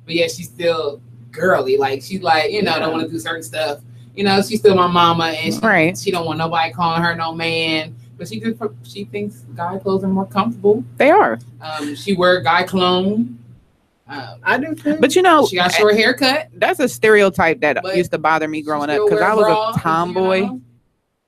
but yeah, she's still girly. Like she's like don't want to do certain stuff. She's still my mama, and she don't want nobody calling her no man. But she thinks guy clothes are more comfortable. They are. She wear guy cologne. I do too. But she got short haircut. That's a stereotype that used to bother me growing up because I was a tomboy.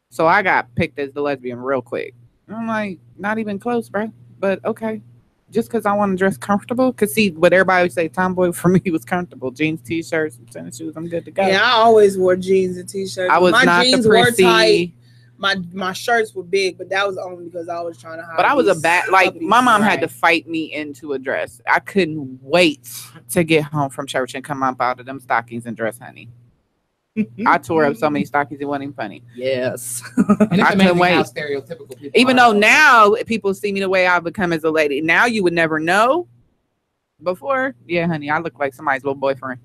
So I got picked as the lesbian real quick. I'm like, not even close, bro. But okay. Just because I want to dress comfortable. Because see, what everybody would say, tomboy for me was comfortable. Jeans, t-shirts, and tennis shoes. I'm good to go. Yeah, I always wore jeans and t-shirts. I was my jeans the prissy. were tight. My shirts were big, but that was only because I was trying to hide. But I was a bad, like my mom had to fight me into a dress. I couldn't wait to get home from church and come up out of them stockings and dress, honey. I tore up so many stockings, it wasn't even funny. Yes. And I couldn't wait. Stereotypical people even though now people see me the way I've become as a lady. Now you would never know. Before, yeah, honey, I look like somebody's little boyfriend.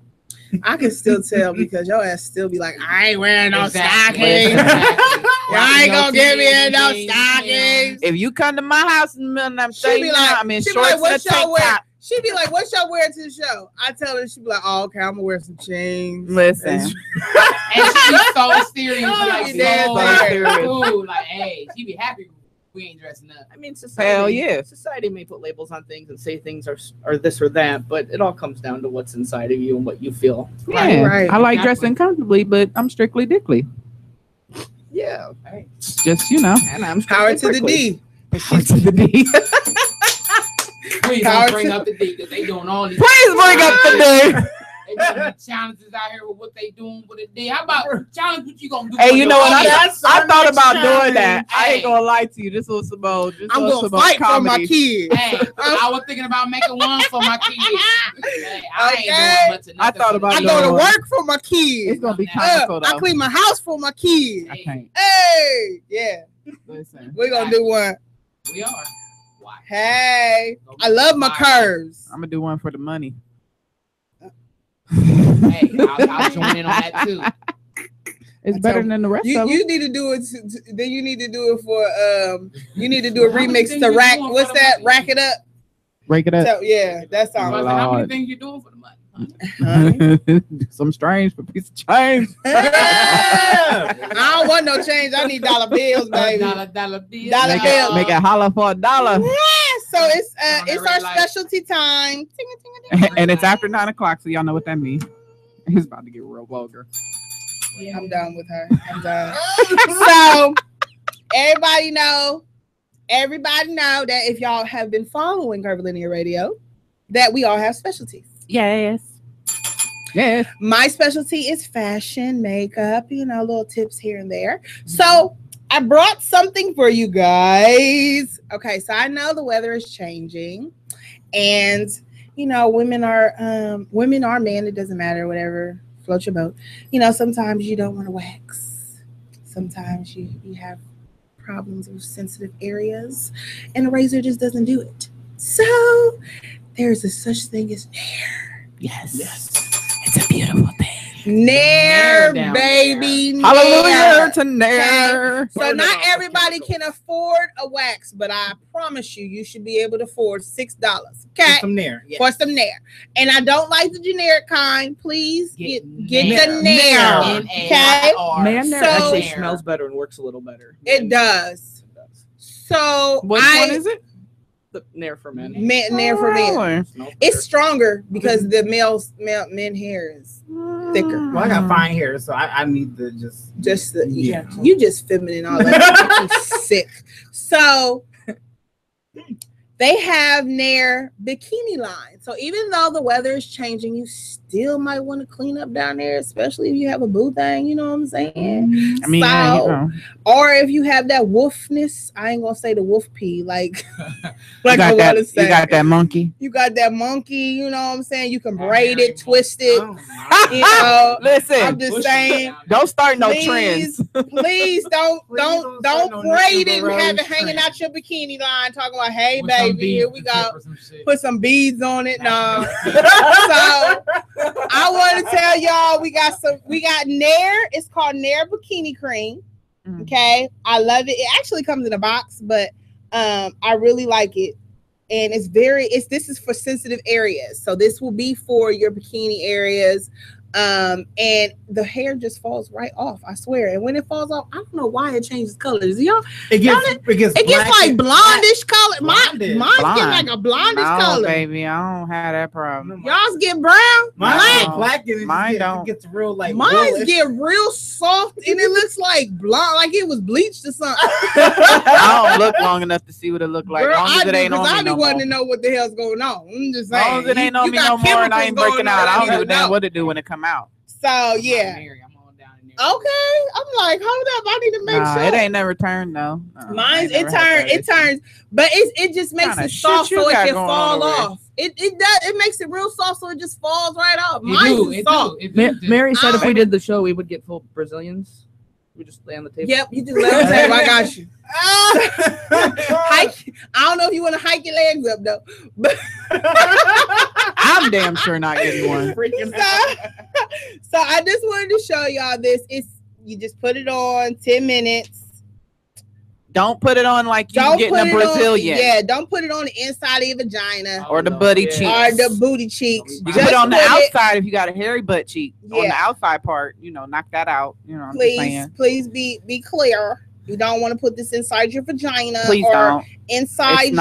I can still tell because your ass still be like, I ain't wearing no stockings. I ain't gonna get me in no stockings. If you come to my house in the middle of the night, I'm in shorts like, what's and a tank top. She'd be like, "What's y'all wearing to the show?" I tell her, she'd be like, "Oh, okay, I'm gonna wear some chains." Listen, and she's so serious, like, cool. Like, hey, she be happy we ain't dressing up. I mean, society may put labels on things and say things are this or that, but it all comes down to what's inside of you and what you feel. Yeah, right. I like dressing comfortably, but I'm strictly dickly. Yeah, right. Just and I'm power to the D. Power to the D. Please don't bring up the D because they doing all these. Please bring up the D. They got challenges out here with what they doing with a D. How about challenge what you gonna do? Hey, you know what? I thought about doing that. Hey. I ain't gonna lie to you. This was some old. I'm gonna fight for my kids. Hey, I was thinking about making one for my kids. Hey, I ain't doing much of nothing. I thought about. I go to work for my kids. It's gonna be comical though. I clean my house for my kids. I can't. Hey, yeah. Listen, we're gonna do one. We are. Hey, I love my curves. I'm gonna do one for the money. Hey, I'll join in on that too. It's better than the rest of them. You need to do it. Then you need to do it for. You need to do a remix to rack. What's that? Rack it up. Break it up. So, yeah, that sounds. How many things you doing for the money? Some strange for piece of change. I don't want no change. I need dollar bills, baby. Dollar bills. Dollar bills. Make it holler for $1. Yeah. So it's our specialty time. And it's after 9 o'clock, so y'all know what that means. It's about to get real vulgar. Yeah, I'm done with her. I'm done. So everybody know that if y'all have been following Curvilinear Radio, that we all have specialties. Yes. My specialty is fashion, makeup, little tips here and there. So I brought something for you guys. Okay, so I know the weather is changing, and you know, women are men. It doesn't matter, whatever. Float your boat. You know, sometimes you don't want to wax. Sometimes you have problems with sensitive areas, and a razor just doesn't do it. So there's a such thing as Nair. Yes. It's a beautiful thing. Nair, baby. Nair. Hallelujah to Nair. Okay. So not everybody can afford a wax, but I promise you should be able to afford $6. Okay. For some Nair. Yes. For some Nair. And I don't like the generic kind. Please get Nair. the Nair. Okay. Man, Nair actually smells better and works a little better. It does. So which one is it? The Nair for men. Nair for men. It's stronger because the men hair is thicker. Well, I got fine hair, so I need to just you just feminine all over. Sick. So they have Nair bikini line. So even though the weather is changing, you still might want to clean up down there, especially if you have a boo thing, you know what I'm saying? I mean, or if you have that wolfness, I ain't gonna say the wolf pee, like you got that monkey. You got that monkey, you know what I'm saying? You can braid it, twist it. You know, listen, I'm just saying, don't start no trends. Please don't braid it and have it hanging out your bikini line talking about, hey baby, here we go. Put some beads on it. No. So I want to tell y'all we got Nair. It's called Nair Bikini Cream. Okay. I love it. It actually comes in a box, but I really like it. And this is for sensitive areas. So this will be for your bikini areas. And the hair just falls right off, I swear. And when it falls off, I don't know why it changes colors. It gets like blondish color. Mine's getting like a blondish color. Baby, I don't have that problem. Y'all's get brown, black. Mine don't. Gets real like mine get real soft, and it looks like blonde, like it was bleached or something. I don't look long enough to see what it look like. Girl, I be wanting to know what the hell's going on. I'm just saying. As long as it ain't on me no more, and I ain't breaking out. I don't give a damn what to do when it come out. So yeah. Okay, I'm like, hold up, I need to make sure. It ain't never turned though. Mine's it turns, but it just makes it soft so it can fall off. It does. It makes it real soft so it just falls right off. Mine's soft. Mary said if we did the show, we would get full Brazilians. We just lay on the table. Yep, you just lay on the table. I got you. I don't know if you want to hike your legs up though, but I'm damn sure not getting one. So I just wanted to show y'all this. You just put it on 10 minutes. Don't put it on like you getting a Brazilian. Don't put it on the inside of your vagina or the booty cheeks. Or the booty cheeks. You put it on the outside if you got a hairy butt cheek. Yeah. On the outside part, knock that out. Please be clear. You don't want to put this inside your vagina. Please don't. Inside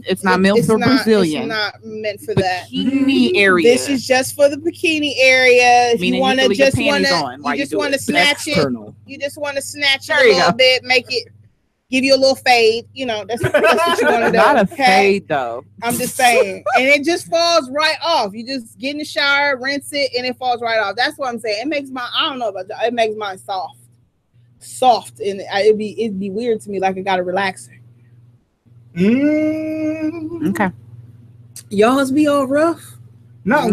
it's not meant for Brazilian. It's not meant for that. Bikini area. This is just for the bikini area. If you want to just want to snatch it. You just want to snatch it a little bit, make it. Give you a little fade, that's what you want to do. Not a fade though. I'm just saying, and it just falls right off. You just get in the shower, rinse it, and it falls right off. That's what I'm saying. It makes I don't know about that. It makes mine soft, and it'd be weird to me, like I got a relaxer. Okay. Y'all's be all rough. No,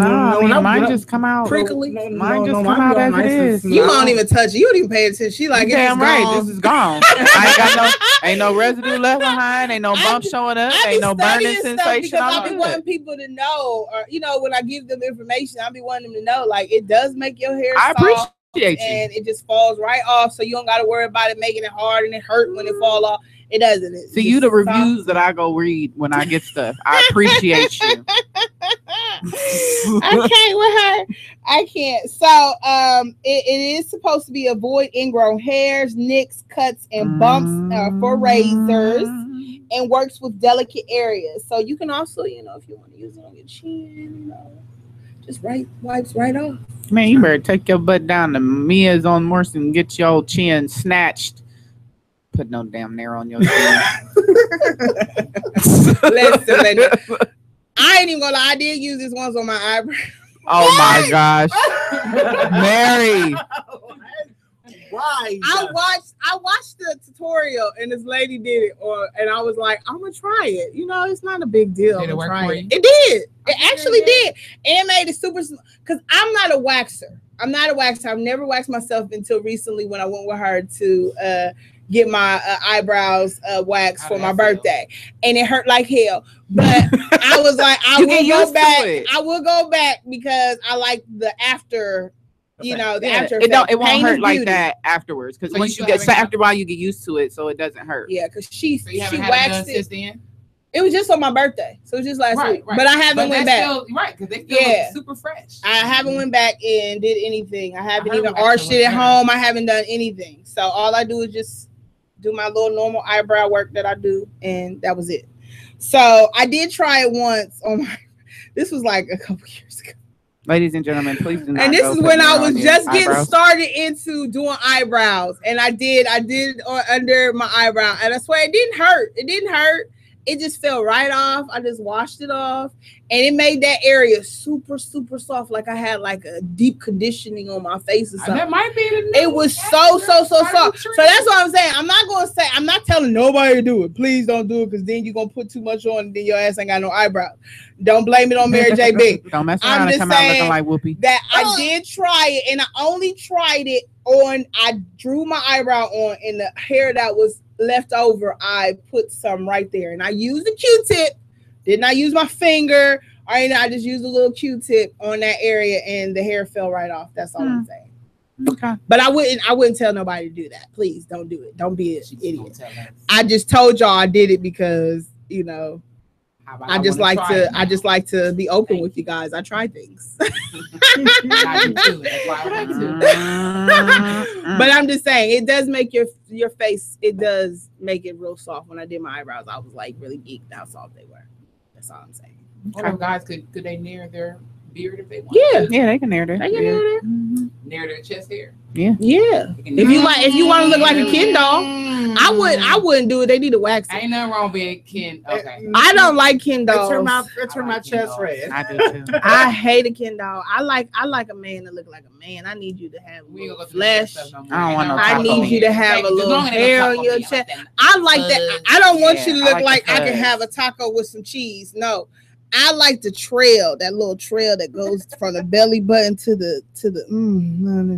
mine just come out prickly. Mine just come out as it is. You don't even touch it. You don't even pay attention. She like, damn right, this is gone. Ain't no residue left behind. Ain't no bump showing up. Ain't no burning sensation. I be wanting people to know, or when I give them information, I be wanting them to know, like it does make your hair soft. I appreciate you. And it just falls right off, so you don't got to worry about it making it hard and it hurt when it fall off. It doesn't. See, you the reviews that I go read when I get stuff. I appreciate you. I can't with her. I can't. So it is supposed to be avoid ingrown hairs, nicks, cuts, and bumps for razors, and works with delicate areas. So you can also, if you want to use it on your chin, just wipes right off. Man, you better take your butt down to Mia's on Morrison and get your old chin snatched. Put no damn Nair on your chin. Listen, I ain't even gonna lie. I did use this once on my eyebrow. Oh my gosh, Mary! Why? I watched the tutorial, and this lady did it, and I was like, I'm gonna try it. You know, it's not a big deal. Did it work for you? It did. It actually did. And it made it super. Because I'm not a waxer. I've never waxed myself until recently when I went with her to get my eyebrows waxed for my birthday, and it hurt like hell. But I was like, I will go back because I like the after. You know, the after effect. It won't hurt like that afterwards because once you get after a while you get used to it, so it doesn't hurt. Yeah, because she waxed it. Since then? It was just on my birthday, so it was just last week. Right. But I haven't went back. Because they still look super fresh. I haven't went back and did anything. I haven't even arched it at home. I haven't done anything. So all I do is just do my little normal eyebrow work that I do, and that was it. So I did try it once on my. This was like a couple years ago. Ladies and gentlemen, please do not. And this is when I was just getting started into doing eyebrows, and I did under my eyebrow, and I swear it didn't hurt. It just fell right off. I just washed it off, and it made that area super, super soft, like I had like a deep conditioning on my face or something. That might be it was so soft. So that's what I'm saying. I'm not telling nobody to do it. Please don't do it, because then you're gonna put too much on, and then your ass ain't got no eyebrows. Don't blame it on Mary J. Big. Don't mess around and come out looking like Whoopi. That I did try it, and I only tried it on. I drew my eyebrow on, and the hair that was left over, I put some right there, and I used a Q-tip. Did not use my finger. I just used a little Q-tip on that area, and the hair fell right off. That's all I'm saying. Okay. But I wouldn't tell nobody to do that. Please don't do it. Don't be an idiot. I just told y'all I did it because, you know, I just like to be open with you guys. I try things. But I'm just saying, it does make your face, it does make it real soft. When I did my eyebrows, I was like really geeked how soft they were. That's all I'm saying. What if guys could they nair their beard if they want? Yeah, they can nair their. Nair their chest hair. Yeah. If you want to look like a Ken doll, I wouldn't do it. They need to wax it. Ain't nothing wrong with Ken. Okay. I don't like Ken dolls. It turned my chest red. I do too. I hate a Ken doll. I like a man to look like a man. I need you to have a little flesh. I don't want no I need you to have a little hair on your chest. I like that. I don't want you to look like I can have a taco with some cheese. No. I like the trail, that little trail that goes from the belly button to the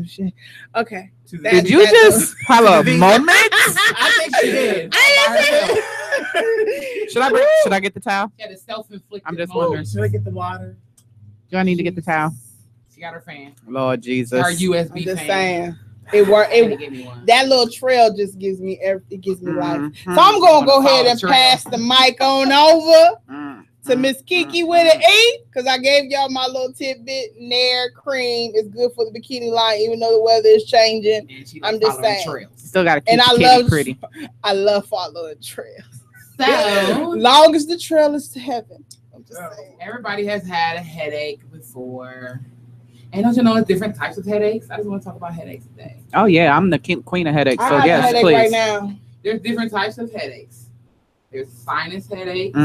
shit. Okay. Did you just have a moment? I think she did. Should I get the towel? She had a self-inflicted I'm just moment. wondering. Should I get the water? Do I need to get the towel? She got her fan. Lord Jesus. Her USB I'm just fan. saying. That little trail just gives me life. So I'm gonna go ahead and pass the mic on over to Miss Kiki with an E, because I gave y'all my little tidbit. Nair cream is good for the bikini line, even though the weather is changing. I'm just saying. Trails. Still got to keep the kitty pretty. I love following trails. So long as the trail is to heaven. I'm just saying. Everybody has had a headache before. And don't you know there's different types of headaches? I just want to talk about headaches today. Oh yeah, I'm the queen of headaches. So yes, headache please. Right now. There's different types of headaches. There's sinus headaches.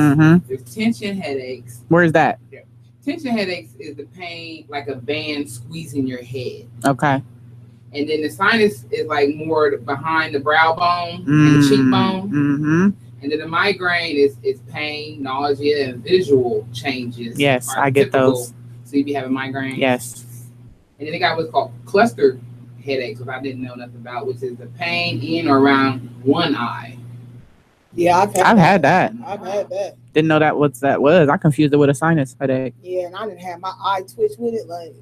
There's tension headaches. Where's that? Yeah. Tension headaches is the pain like a band squeezing your head. Okay. And then the sinus is like more behind the brow bone and the cheekbone. And then the migraine is pain, nausea, and visual changes. Yes, I get those. So you be having migraine. Yes. And then they got what's called cluster headaches, which I didn't know nothing about, which is the pain in or around one eye. Yeah, I've had that. I've had that. Didn't know that was. I confused it with a sinus headache. Yeah, and I didn't have my eye twitch with it. Like,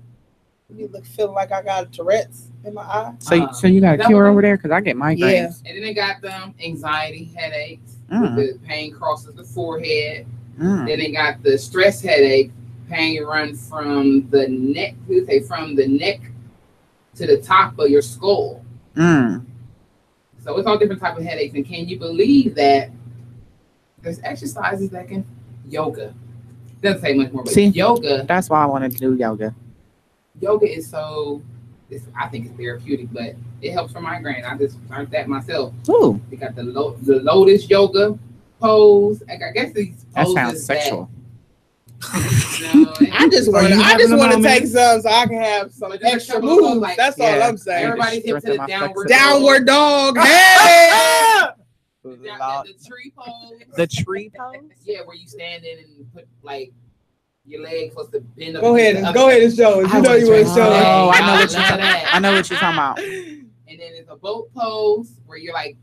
you look feeling like I got a Tourette's in my eye. So you got a cure over there? Because I get migraines. Yeah. And then they got them anxiety headaches. The pain crosses the forehead. Then they got the stress headache. Pain runs from the neck. From the neck to the top of your skull. So it's all different type of headaches. And can you believe that there's exercises that can yoga? Doesn't say much more, but yoga. That's why I wanted to do yoga. Yoga is I think it's therapeutic, but it helps for migraine. I just learned that myself. Ooh. We got the lotus yoga pose. I guess these poses that sounds sexual. I just want to take some so I can have some extra moves. That's all I'm saying. Everybody's hip to the downward dog. Hey! Lord. The tree pose. The tree pose? Yeah, where you stand in and put like your leg supposed to bend up. Go ahead and show us. You know you want to show us. Oh, I know what you're talking about. And then there's a boat pose where you're like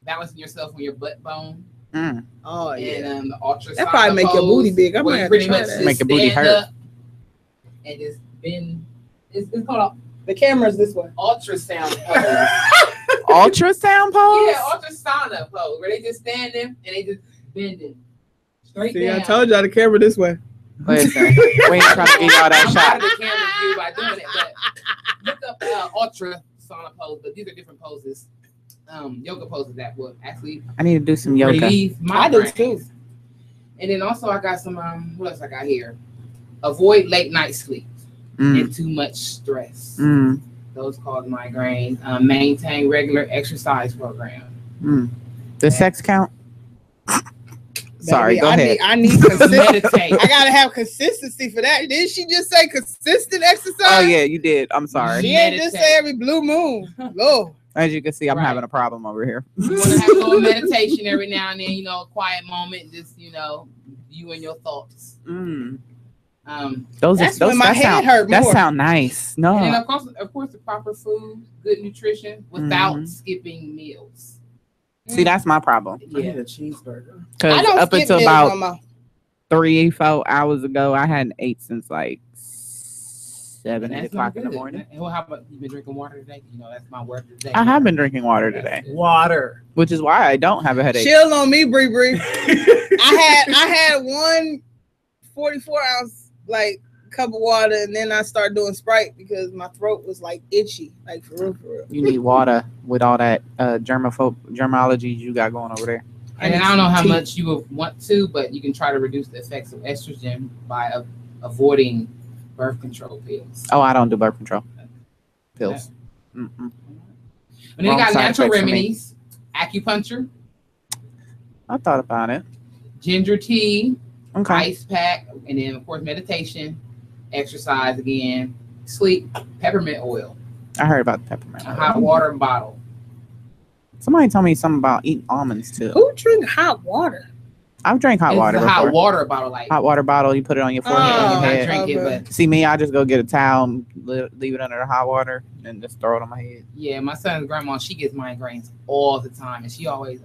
balancing yourself on your butt bone. Mm. Oh yeah. And the ultra. That probably make your booty big. I might have to try that. Make your booty hurt. And just bend. It's called the camera's this way. Ultrasound pose. Ultrasound pose? Yeah, ultrasound pose where they just standing and they just bending straight down. I told y'all the camera this way. Listen, we ain't trying to get y'all that shot. I'm out of the camera view by doing it, but look up ultrasound pose. But these are different poses. Yoga poses that will actually. I need to do some yoga. I do too. And then also I got some. What else I got here? Avoid late night sleep and too much stress. Those cause migraines. Maintain regular exercise program. Does sex count? Sorry, go ahead. I need consistency. I gotta have consistency for that. Didn't she just say consistent exercise? Oh yeah, you did. I'm sorry. She didn't just say every blue moon. Lord. As you can see, I'm having a problem over here. You want to have a little meditation every now and then, a quiet moment, just you and your thoughts. That's when my head hurt more. That sound nice. No. And then of course, the proper food, good nutrition, without skipping meals. See, that's my problem. I need a cheeseburger. Because up until about 3-4 hours ago, I hadn't ate since like 7-8 o'clock in the morning. Well, how about you been drinking water today? That's my word today. I have been drinking water today. Water, which is why I don't have a headache. Chill on me, Bri. I had one 44-ounce cup of water, and then I started doing Sprite because my throat was itchy, for real. You need water with all that germology you got going over there. And I don't know how much you would want to, but you can try to reduce the effects of estrogen by avoiding birth control pills. Oh, I don't do birth control pills. Yeah. And then you got natural remedies, acupuncture. I thought about it. Ginger tea, okay. Ice pack, and then of course meditation, exercise again, sleep, peppermint oil. I heard about the peppermint oil. A hot water bottle. Somebody told me something about eating almonds too. Who drink hot water? I've drank hot water before. Hot water bottle, hot water bottle. You put it on your forehead and your head. Drink it, but see me, I just go get a towel, and leave it under the hot water, and just throw it on my head. Yeah, my son's grandma, she gets migraines all the time, and she always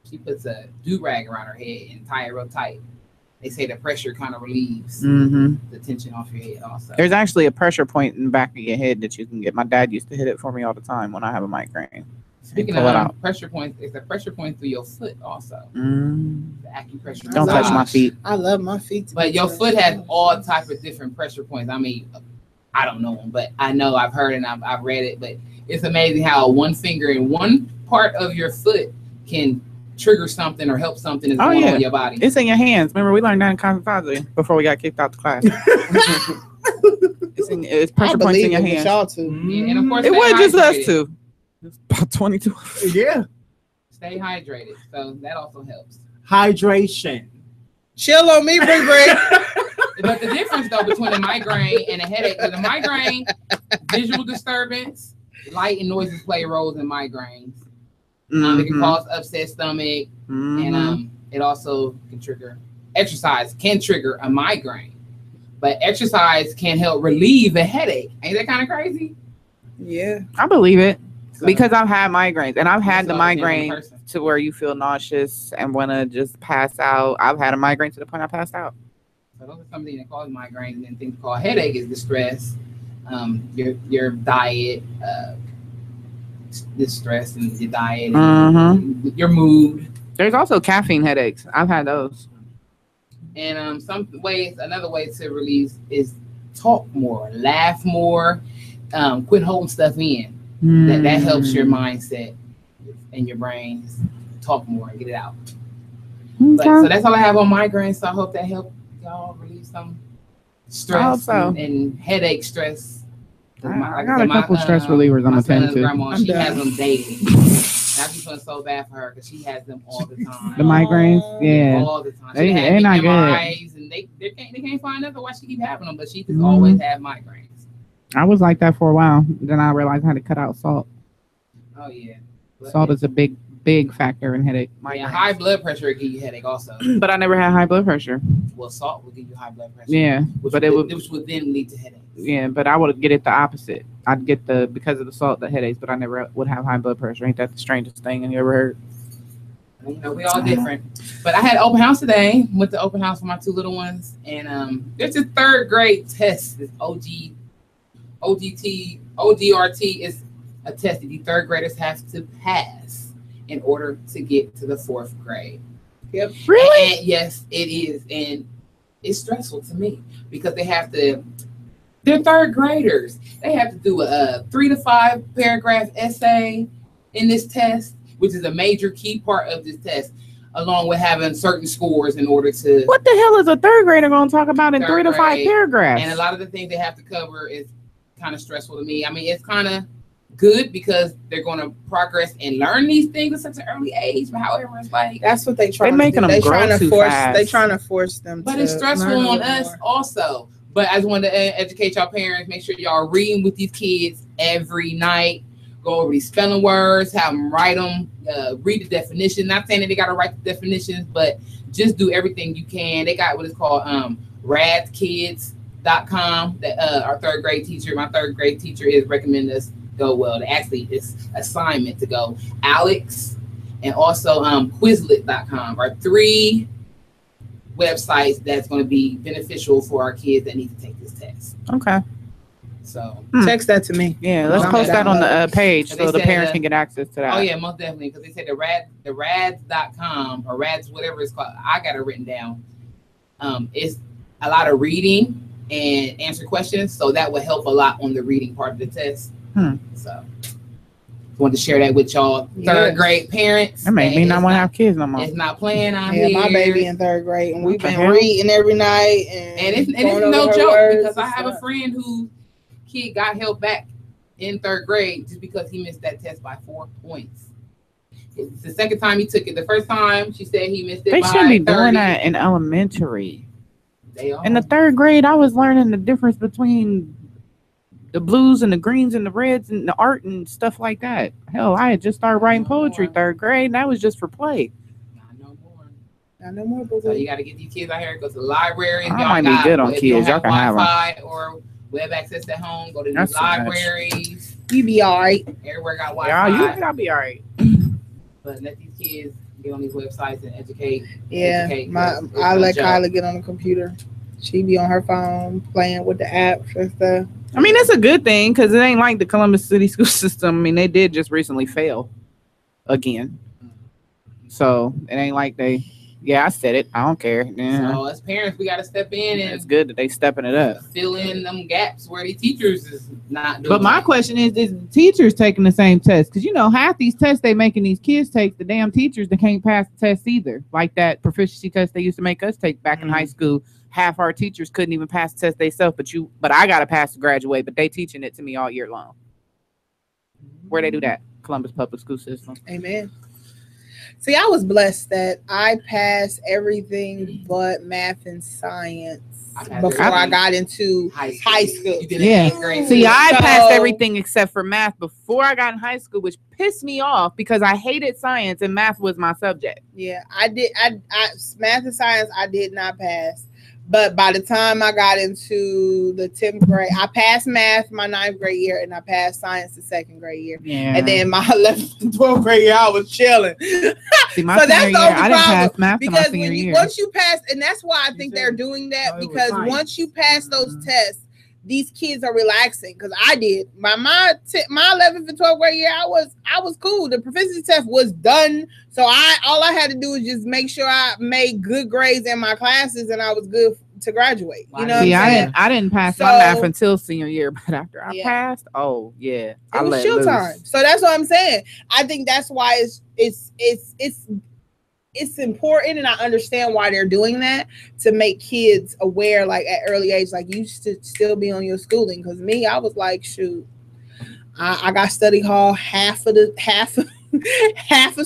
she puts a do-rag around her head and tie it real tight. They say the pressure kind of relieves the tension off your head also. There's actually a pressure point in the back of your head that you can get. My dad used to hit it for me all the time when I have a migraine. Speaking of pressure points, it's a pressure point through your foot also. The acupressure. Don't touch my feet. I love my feet. But your foot has all types of different pressure points. I mean, I don't know them, but I know I've heard and I've read it. But it's amazing how one finger in one part of your foot can trigger something or help something that's going on in your body. It's in your hands. Remember, we learned that in Kazoo before we got kicked out the class. It's pressure points in your hands. Y'all too. Yeah, and of course, it wasn't just us two. It's about 22. Yeah. Stay hydrated. So that also helps. Hydration. Chill on me, Bri. But the difference though between a migraine and a headache, with a migraine, visual disturbance, light and noises play roles in migraines. It can cause upset stomach, and it also can trigger exercise can trigger a migraine, but exercise can help relieve a headache. Ain't that kind of crazy? Yeah, I believe it. Because I've had migraines, and I've had the migraine to where you feel nauseous and want to just pass out. I've had a migraine to the point I passed out. So those are some things that cause migraines, and then things called headache is the stress, your diet, the stress and your diet, and your mood. There's also caffeine headaches. I've had those. And another way to release is talk more, laugh more, quit holding stuff in. That helps your mindset and your brains talk more and get it out. But, so that's all I have on migraines. So I hope that helped y'all relieve some stress and headache stress. I got a couple stress relievers I'm attending to. Grandma, she has them daily. I be feeling so bad for her because she has them all the time. The migraines, yeah, all the time. They're not good. And they can't find out why she keep having them, but she just always have migraines. I was like that for a while. Then I realized I had to cut out salt. Oh yeah, Salt is a big big factor in headache. Yeah, high blood pressure will give you headache also. But I never had high blood pressure. Well, salt will give you high blood pressure. Yeah, which would then lead to headaches. Yeah, but I would get it the opposite. I'd get because of the salt, the headaches, but I never would have high blood pressure. Ain't that the strangest thing you ever heard? You know, we all different. But I had open house today. Went to open house for my two little ones, and there's a third grade test. This ODRT is a test that the third graders have to pass in order to get to the fourth grade. Yep. Really? And yes, it is, and it's stressful to me because they have to. They're third graders. They have to do a 3 to 5 paragraph essay in this test, which is a major key part of this test, along with having certain scores in order to. What the hell is a third grader going to talk about in 3 to 5 paragraphs? And a lot of the things they have to cover is kind of stressful to me. I mean, it's kind of good because they're going to progress and learn these things at such an early age. But however, it's like that's what they try. They're making them grow too fast. They're trying to force them. But it's stressful on us also. But I just wanted to educate y'all parents. Make sure y'all are reading with these kids every night. Go over these spelling words, have them write them, read the definition. Not saying that they got to write the definitions, but just do everything you can. They got what is called radkids.com. That our third grade teacher, my third grade teacher is recommending us go. Well, actually, it's assignment to go. Alex and also Quizlet.com are 3 websites that's going to be beneficial for our kids that need to take this test. Okay. So text that to me. Yeah, let's post that on the page so the parents can get access to that. Oh yeah, most definitely, because they said the rads.com or rads, whatever it's called. I got it written down. It's a lot of reading and answer questions, so that will help a lot on the reading part of the test. So wanted to share that with y'all third grade parents. That made me not want to have kids no more. It's not playing out here. My baby in third grade, and we've been reading every night. And it's no joke because I have a friend who kid got held back in third grade just because he missed that test by 4 points. It's the second time he took it. The first time she said he missed it. They should be doing that in elementary. They are. In the third grade, I was learning the difference between the blues and the greens and the reds and the art and stuff like that. Hell, I had just started writing poetry third grade, and that was just for play. Not no more. So you got to get these kids out here, go to the library. I might be good on kids. Y'all can have them. Or web access at home. Go to these libraries. You be all right. Everywhere got Wi-Fi. Yeah, you gotta be all right. But let these kids get on these websites and educate. Yeah, I let Kyla get on the computer. She be on her phone playing with the apps and stuff. I mean, that's a good thing because it ain't like the Columbus City school system. I mean, they did just recently fail again. So it ain't like they. Yeah, I said it. I don't care. Yeah. So as parents, we got to step in and it's good that they stepping it up. Fill in them gaps where the teachers is not doing. But my question is the teachers taking the same test? Because, you know, half these tests they making these kids take, the damn teachers that can't pass the test either. Like that proficiency test they used to make us take back in high school. Half our teachers couldn't even pass the test themselves, but I got to pass to graduate, but they teaching it to me all year long. Where they do that? Columbus Public School System. Amen. See, I was blessed that I passed everything but math and science before I got into high school. Yeah. See, I passed everything except for math before I got in high school, which pissed me off because I hated science and math was my subject. Yeah, I did. I math and science, I did not pass. But by the time I got into the 10th grade, I passed math my 9th grade year and I passed science the 2nd grade year. Yeah. And then my 11th and 12th grade year, I was chilling. See, my senior year, I didn't pass math because my senior year. Once you pass, and that's why I think they're doing that, because once you pass those tests, these kids are relaxing. Because I did my 11th and 12th grade year, I was cool. The proficiency test was done, so all I had to do was just make sure I made good grades in my classes, and I was good to graduate. You know, see, I didn't pass my math until senior year, but after I passed, oh yeah, it was chill time. So that's what I'm saying. I think that's why it's important, and I understand why they're doing that, to make kids aware, like at early age, like you should still be on your schooling. Because me, I was like, shoot, I got study hall half of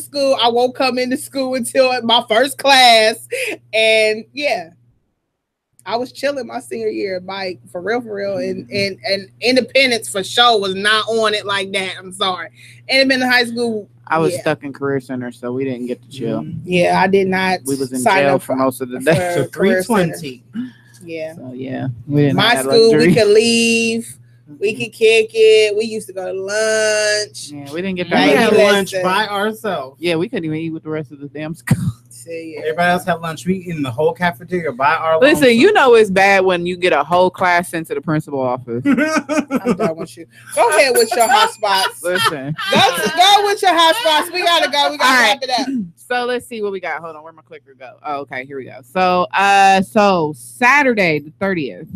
school. I won't come into school until my first class, and yeah. I was chilling my senior year, Mike, for real, and Independence for sure was not on it like that. I'm sorry. Independent high school. I was stuck in Career Center, so we didn't get to chill. Yeah, I did not. We was in jail for most of the day. So 320. Yeah. So yeah, we didn't. My school, we could leave. We could kick it. We used to go to lunch. Yeah, we didn't get We had lunch by ourselves. Yeah, we couldn't even eat with the rest of the damn school. Everybody else had lunch. We in the whole cafeteria by our. Listen, you know it's bad when you get a whole class sent to the principal office. I'm done with you. Go ahead with your hotspots. Listen, go with your hotspots. We gotta go. We gotta wrap it up. So let's see what we got. Hold on, where'd my clicker go? Oh, okay, here we go. So, so Saturday the 30th.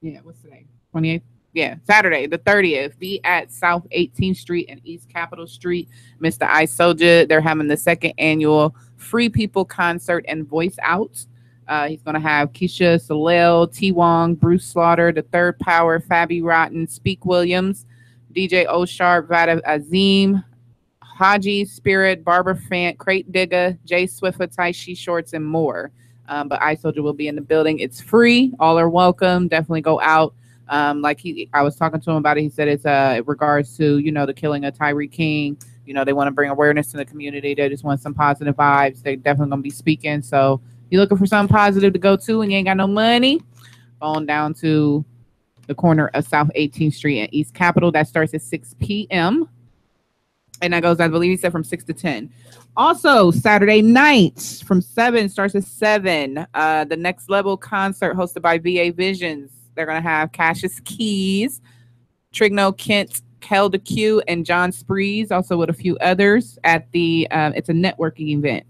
Yeah, what's today? 28th. Yeah, Saturday the 30th. Be at South 18th Street and East Capitol Street. Mr. I Soldier. They're having the second annual Free People concert and voice out. He's going to have Keisha Salel, T. Wong, Bruce Slaughter, The Third Power, Fabi Rotten, Speak Williams, DJ O Sharp, Vada Azim, Haji Spirit, Barbara Fant, Crate Digger, Jay Swiffer, Tai Shi Shorts, and more. But I Soldier will be in the building. It's free. All are welcome. Definitely go out. I was talking to him about it. He said it's in regards to, the killing of Tyree King. They want to bring awareness to the community. They just want some positive vibes. They definitely going to be speaking. So you're looking for something positive to go to and you ain't got no money, on down to the corner of South 18th Street and East Capitol. That starts at 6 p.m. And that goes, I believe he said, from 6 to 10. Also, Saturday night from 7, starts at 7. The Next Level concert hosted by VA Visions. They're going to have Cassius Keys, Trigno Kent, Kel DeQ, and John Sprees, also with a few others at the, it's a networking event.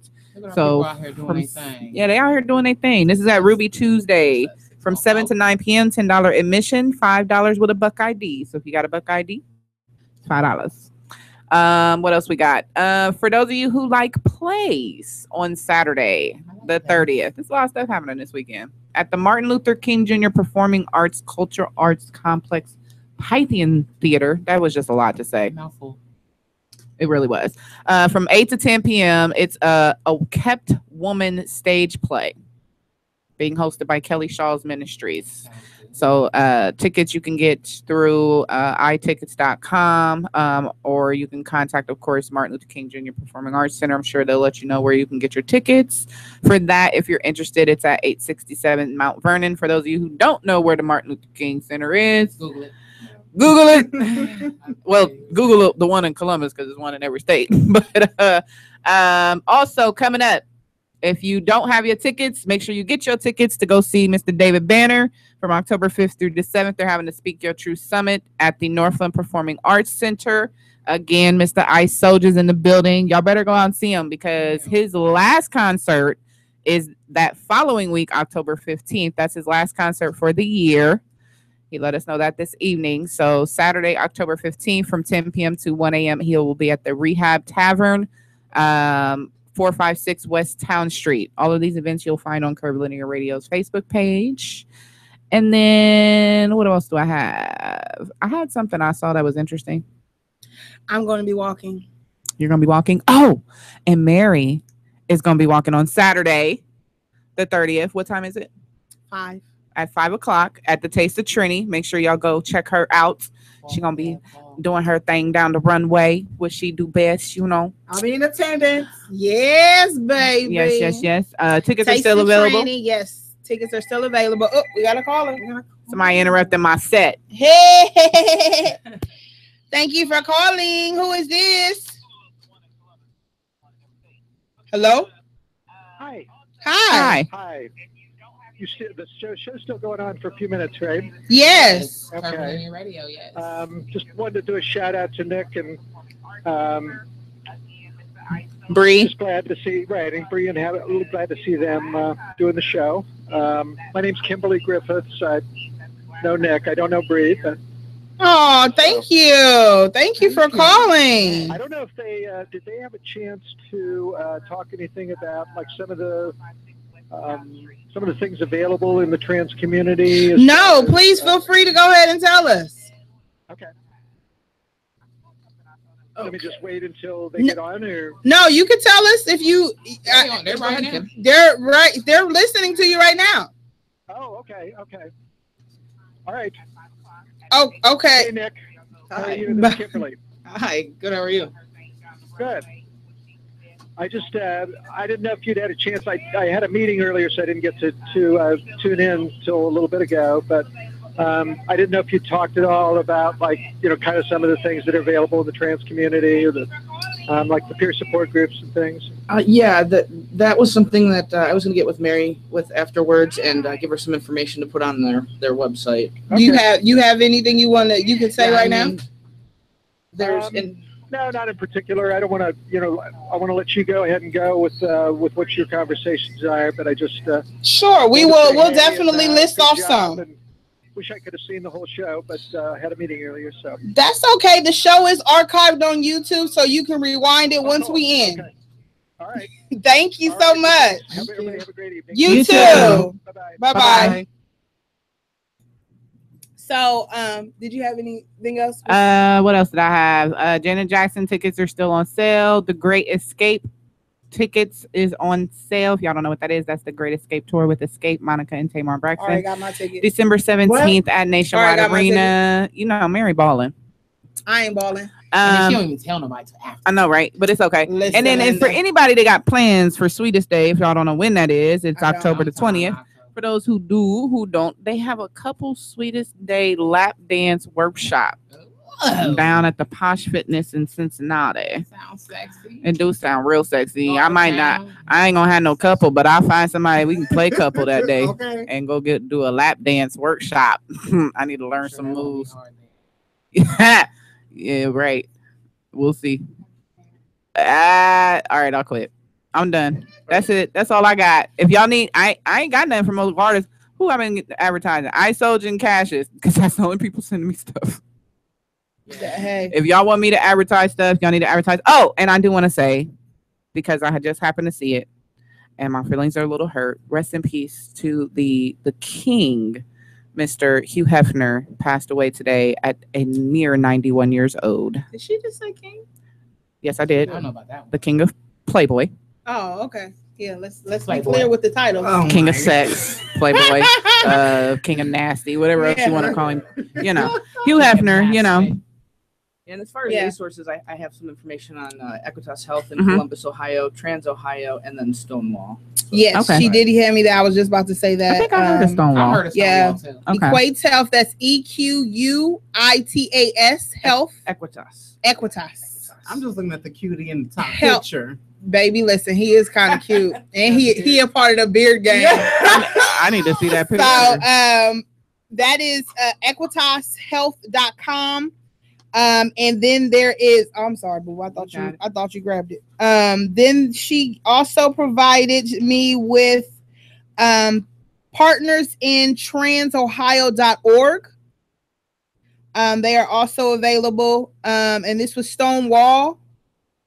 So, out here doing their thing. Yeah, they out here doing their thing. This is at Ruby Tuesday from 7 to 9 p.m., $10 admission, $5 with a Buck ID. So if you got a Buck ID, $5. What else we got? For those of you who like plays on Saturday, the 30th, there's a lot of stuff happening this weekend at the Martin Luther King Jr. Performing Arts Cultural Arts Complex Pythian Theater. That was just a lot to say. Mouthful. It really was. From 8 to 10 p.m., it's a Kept Woman stage play being hosted by Kelly Shaw's Ministries. So tickets you can get through itickets.com, or you can contact, of course, Martin Luther King Jr. Performing Arts Center. I'm sure they'll let you know where you can get your tickets for that. If you're interested, it's at 867 Mount Vernon. For those of you who don't know where the Martin Luther King Center is, Google it. Well, Google the one in Columbus because there's one in every state. But also coming up, if you don't have your tickets, make sure you get your tickets to go see Mr. David Banner from October 5th through the 7th. They're having the Speak Your Truth Summit at the Northland Performing Arts Center. Again, Mr. Ice Soldier's in the building. Y'all better go out and see him because his last concert is that following week, October 15th. That's his last concert for the year. He let us know that this evening. So Saturday, October 15th from 10 p.m. to 1 a.m. He will be at the Rehab Tavern, 456 West Town Street. All of these events you'll find on Curvilinear Radio's Facebook page. And then what else do I have? I had something I saw that was interesting. I'm going to be walking. You're going to be walking? Oh, and Mary is going to be walking on Saturday, the 30th. What time is it? 5. At 5 o'clock at the Taste of Trini. Make sure y'all go check her out. She's going to be doing her thing down the runway. What she do best, I'll be in attendance. Yes, baby. Yes. Tickets are still available. Trini, yes, tickets are still available. Oh, we got a caller. Somebody interrupted my set. Hey. Thank you for calling. Who is this? Hello? Hi. Hi. The show's still going on for a few minutes, right? Yes. Okay. Curvilinear Radio, yes. Just wanted to do a shout out to Nick and Bri. Just glad to see, right, and Bri and really glad to see them doing the show. My name's Kimberly Griffiths. I know Nick. I don't know Bri, but. Oh, thank you. Thank you for calling. I don't know if they did they have a chance to talk anything about like some of the things available in the trans community? No, please feel free to go ahead and tell us. Okay. Let me just wait until they get on, or no, you can tell us if you. They're right now. They're listening to you right now. Oh, okay. All right. Oh, okay. Hey, Nick. How are Hi. you? This is Kimberly. Hi. Good. How are you? Good. I just I didn't know if you'd had a chance. I had a meeting earlier, so I didn't get to tune in till a little bit ago. But I didn't know if you talked at all about, like, kind of some of the things that are available in the trans community, or the like the peer support groups and things. Yeah, that was something that I was going to get with Mary with afterwards, and give her some information to put on their website. Okay. Do you have anything you can say right now? There's no, not in particular. I don't want to, I want to let you go ahead and go with what your conversations are. But I just sure, we'll definitely list off some. Wish I could have seen the whole show, but I had a meeting earlier, so that's okay. The show is archived on YouTube, so you can rewind it once we end. Okay. All right. Thank you so much. Everybody have a great evening. You too. Bye-bye. Bye-bye. So, did you have anything else? What else did I have? Janet Jackson tickets are still on sale. The Great Escape tickets is on sale. If y'all don't know what that is, that's the Great Escape tour with Escape, Monica and Tamar Braxton. Already got my ticket. December 17th at Nationwide Arena. Mary balling. I ain't balling. She don't even tell nobody till after. I know, right? But it's okay. Listen, and then for anybody that got plans for Sweetest Day, if y'all don't know when that is, it's October the 20th. For those who do, who don't, they have a couple Sweetest Day lap dance workshop down at the Posh Fitness in Cincinnati. Sounds sexy. It do sound real sexy. I might not. I ain't gonna have no couple, but I'll find somebody we can play couple that day and go do a lap dance workshop. I need to learn some moves. Yeah, right. We'll see. All right, I'll quit. I'm done. That's it. That's all I got. If y'all need, I ain't got nothing from other artists. Who I've been advertising? iSoldier and Cassius, because that's the only people sending me stuff. Hey. If y'all want me to advertise stuff, y'all need to advertise. Oh, and I do want to say, because I had just happened to see it, and my feelings are a little hurt. Rest in peace to the king, Mr. Hugh Hefner, passed away today at a mere 91 years old. Did she just say king? Yes, I did. I don't know about that one. The king of Playboy. Oh, okay. Yeah, let's be Playboy. clear with the title. Oh, King of Sex, Playboy, King of Nasty, whatever else you want to call him. Hugh Hefner, And as far as resources, I have some information on Equitas Health in Columbus, Ohio, Trans Ohio, and then Stonewall. So, yes, she did hand me that. I was just about to say that. I think I heard of Stonewall. I heard of Stonewall too. Okay. Equates Health. That's EQUITAS Health. Equitas. I'm just looking at the cutie in the top Help. picture. Baby, listen, he is kind of cute, and he a part of the beard gang. I need to see that picture. So that is equitashealth.com. And then there is, I'm sorry, boo. I thought you grabbed it. Then she also provided me with partners in transohio.org. They are also available. And this was Stonewall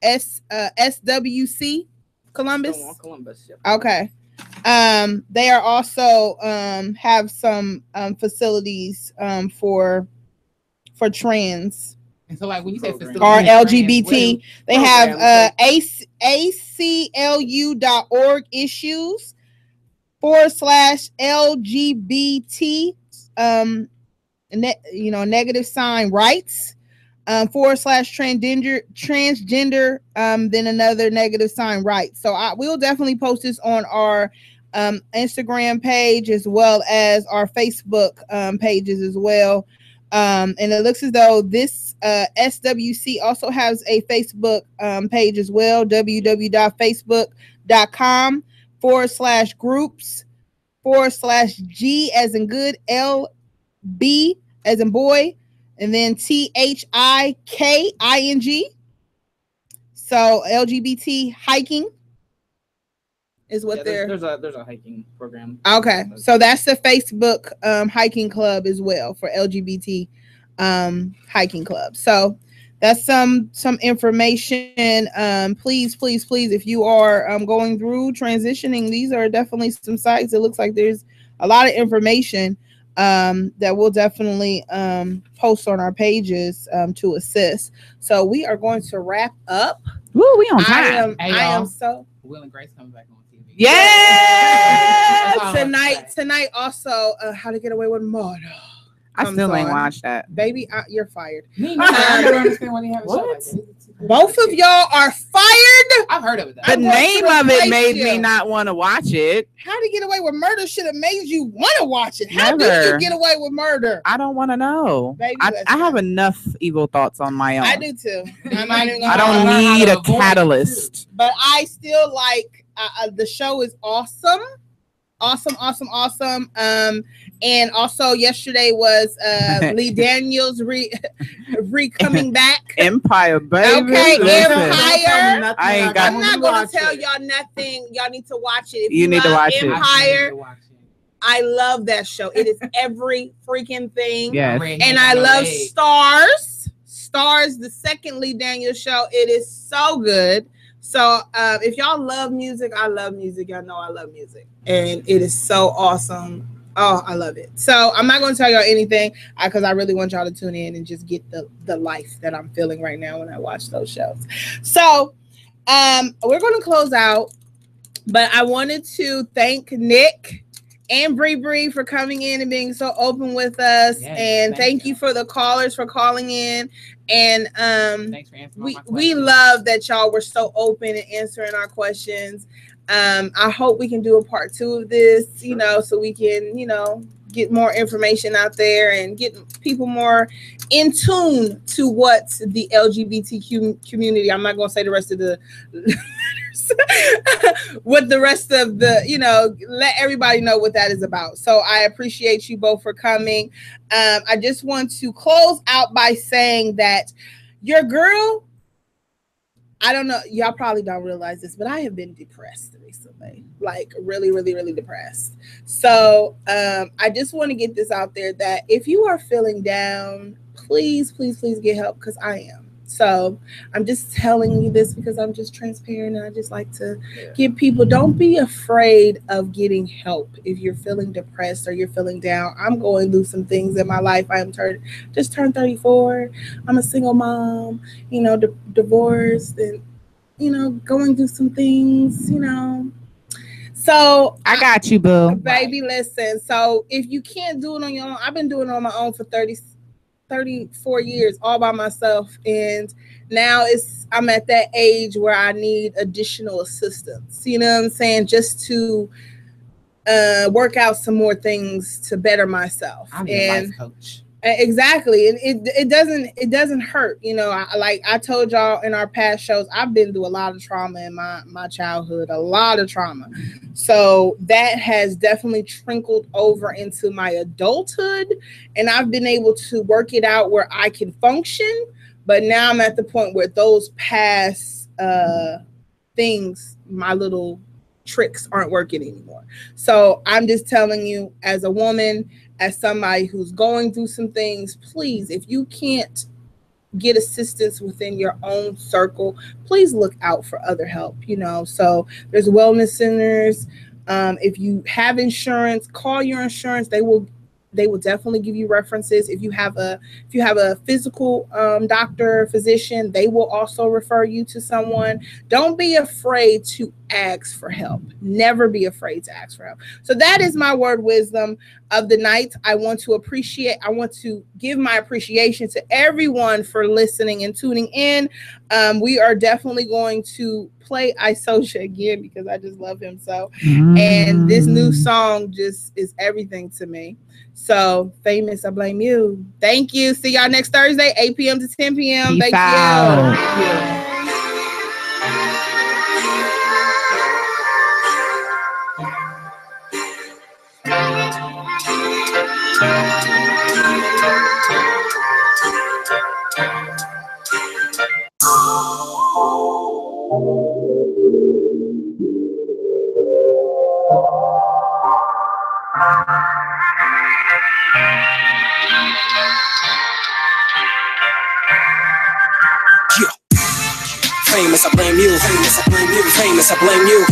SWC Columbus. Stonewall, Columbus. Yep. Okay. They are also have some facilities for trans. And so, like, when you say facility or LGBT, they have aclu.org issues /LGBT negative sign rights /transgender then another negative sign rights. So I will definitely post this on our Instagram page as well as our Facebook pages as well. And it looks as though this SWC also has a Facebook page as well, www.facebook.com/groups /G as in good, LB as in boy, and then THIKING. So LGBT hiking is what there's a hiking program. Okay, so that's the Facebook hiking club as well for LGBT hiking club. So that's some information. Please, if you are going through transitioning, these are definitely some sites. It looks like there's a lot of information that we'll definitely post on our pages to assist. So we are going to wrap up. Woo, we on time. I am so Will and Grace comes back on TV. Yeah. Tonight also, How to Get Away with Murder. I still ain't watched that. Baby, you're fired. I never understand why they have a show like that. Both of y'all are fired. I've heard of it. The name of it made me not want to watch it. How to Get Away with Murder should have made you want to watch it. How did you get away with murder? I don't want to know. Baby, I have enough evil thoughts on my own. I do too. I don't need a catalyst. But I still like the show is awesome. Awesome. And also yesterday was Lee Daniels coming back. Empire, baby. Okay, listen. Empire. I'm not gonna tell y'all nothing. Y'all need to watch it. If you need to watch Empire, I love that show. It is every freaking thing. Yes. And I love Stars, the second Lee Daniels show. It is so good. So if y'all love music, I love music. Y'all know I love music. And it is so awesome. Oh, I love it. So I'm not going to tell y'all anything because I really want y'all to tune in and just get the life that I'm feeling right now when I watch those shows. So we're going to close out. But I wanted to thank Nik and Bri for coming in and being so open with us. Yes, and thank you for the callers for calling in. And thanks for answering we love that y'all were so open and answering our questions. I hope we can do a part 2 of this, so we can, get more information out there and get people more in tune to what the LGBTQ community, I'm not going to say the rest of the what the rest of the, let everybody know what that is about. So I appreciate you both for coming. I just want to close out by saying that your girl, I don't know, y'all probably don't realize this, but I have been depressed recently, like really, really, really depressed. So I just want to get this out there that if you are feeling down, please get help, because I am. So I'm just telling you this because I'm just transparent, and I just like to give people, don't be afraid of getting help if you're feeling depressed or you're feeling down. I'm going through some things in my life. I am just turned 34. I'm a single mom, divorced, and going through some things, So I got you, boo. Baby, listen. So if you can't do it on your own, I've been doing it on my own for 34 years all by myself, and now I'm at that age where I need additional assistance, you know what I'm saying, just to work out some more things to better myself. I'm a life coach. Exactly. And it doesn't hurt, I told y'all in our past shows, I've been through a lot of trauma in my childhood, a lot of trauma. So that has definitely trickled over into my adulthood, and I've been able to work it out where I can function. But now I'm at the point where those past things, my little tricks, aren't working anymore. So I'm just telling you, as a woman, as somebody who's going through some things, please, if you can't get assistance within your own circle, please look out for other help, So there's wellness centers. If you have insurance, call your insurance. They will definitely give you references. If you have a physical doctor, physician, they will also refer you to someone. Don't be afraid to ask for help. Never be afraid to ask for help. So that is my word wisdom of the night. I want to give my appreciation to everyone for listening and tuning in. We are definitely going to play Isoja again because I just love him so. And this new song just is everything to me. So, Famous, I blame you. Thank you. See y'all next Thursday, 8 p.m. to 10 p.m. Thank you. Famous, I blame you. Famous, I blame you. Famous, I blame you.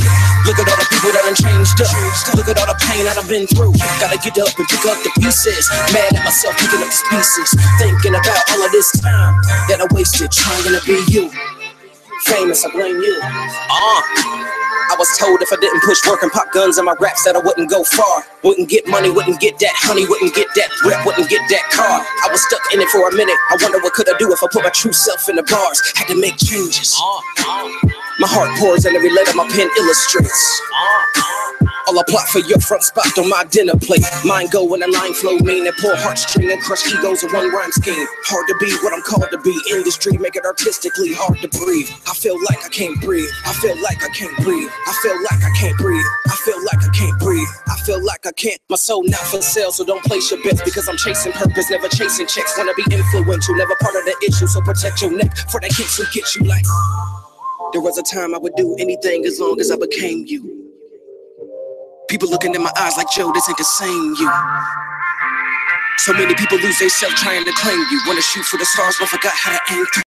Look at all the people that done changed up. Look at all the pain that I've been through. Gotta get up and pick up the pieces. Mad at myself picking up these pieces. Thinking about all of this time that I wasted trying to be you. Famous, I blame you. I was told if I didn't push work and pop guns in my raps that I wouldn't go far. Wouldn't get money, wouldn't get that honey, wouldn't get that rep, wouldn't get that car. I was stuck in it for a minute. I wonder what could I do if I put my true self in the bars. Had to make changes. My heart pours and every letter my pen illustrates. I'll plot for your front spot on my dinner plate. Mine go when the line flow mean and pull heartstring and crush egos in one rhyme scheme. Hard to be what I'm called to be. Industry make it artistically hard to breathe. I feel like I can't breathe. I feel like I can't breathe. I feel like I can't breathe. I feel like I can't breathe. I feel like I can't. My soul not for sale, so don't place your bets because I'm chasing purpose, never chasing checks. Wanna be influential, never part of the issue, so protect your neck for they kicks will get you like. There was a time I would do anything as long as I became you. People looking in my eyes like, Joe, this ain't the same you. So many people lose themselves trying to claim you. Wanna shoot for the stars but forgot how to aim.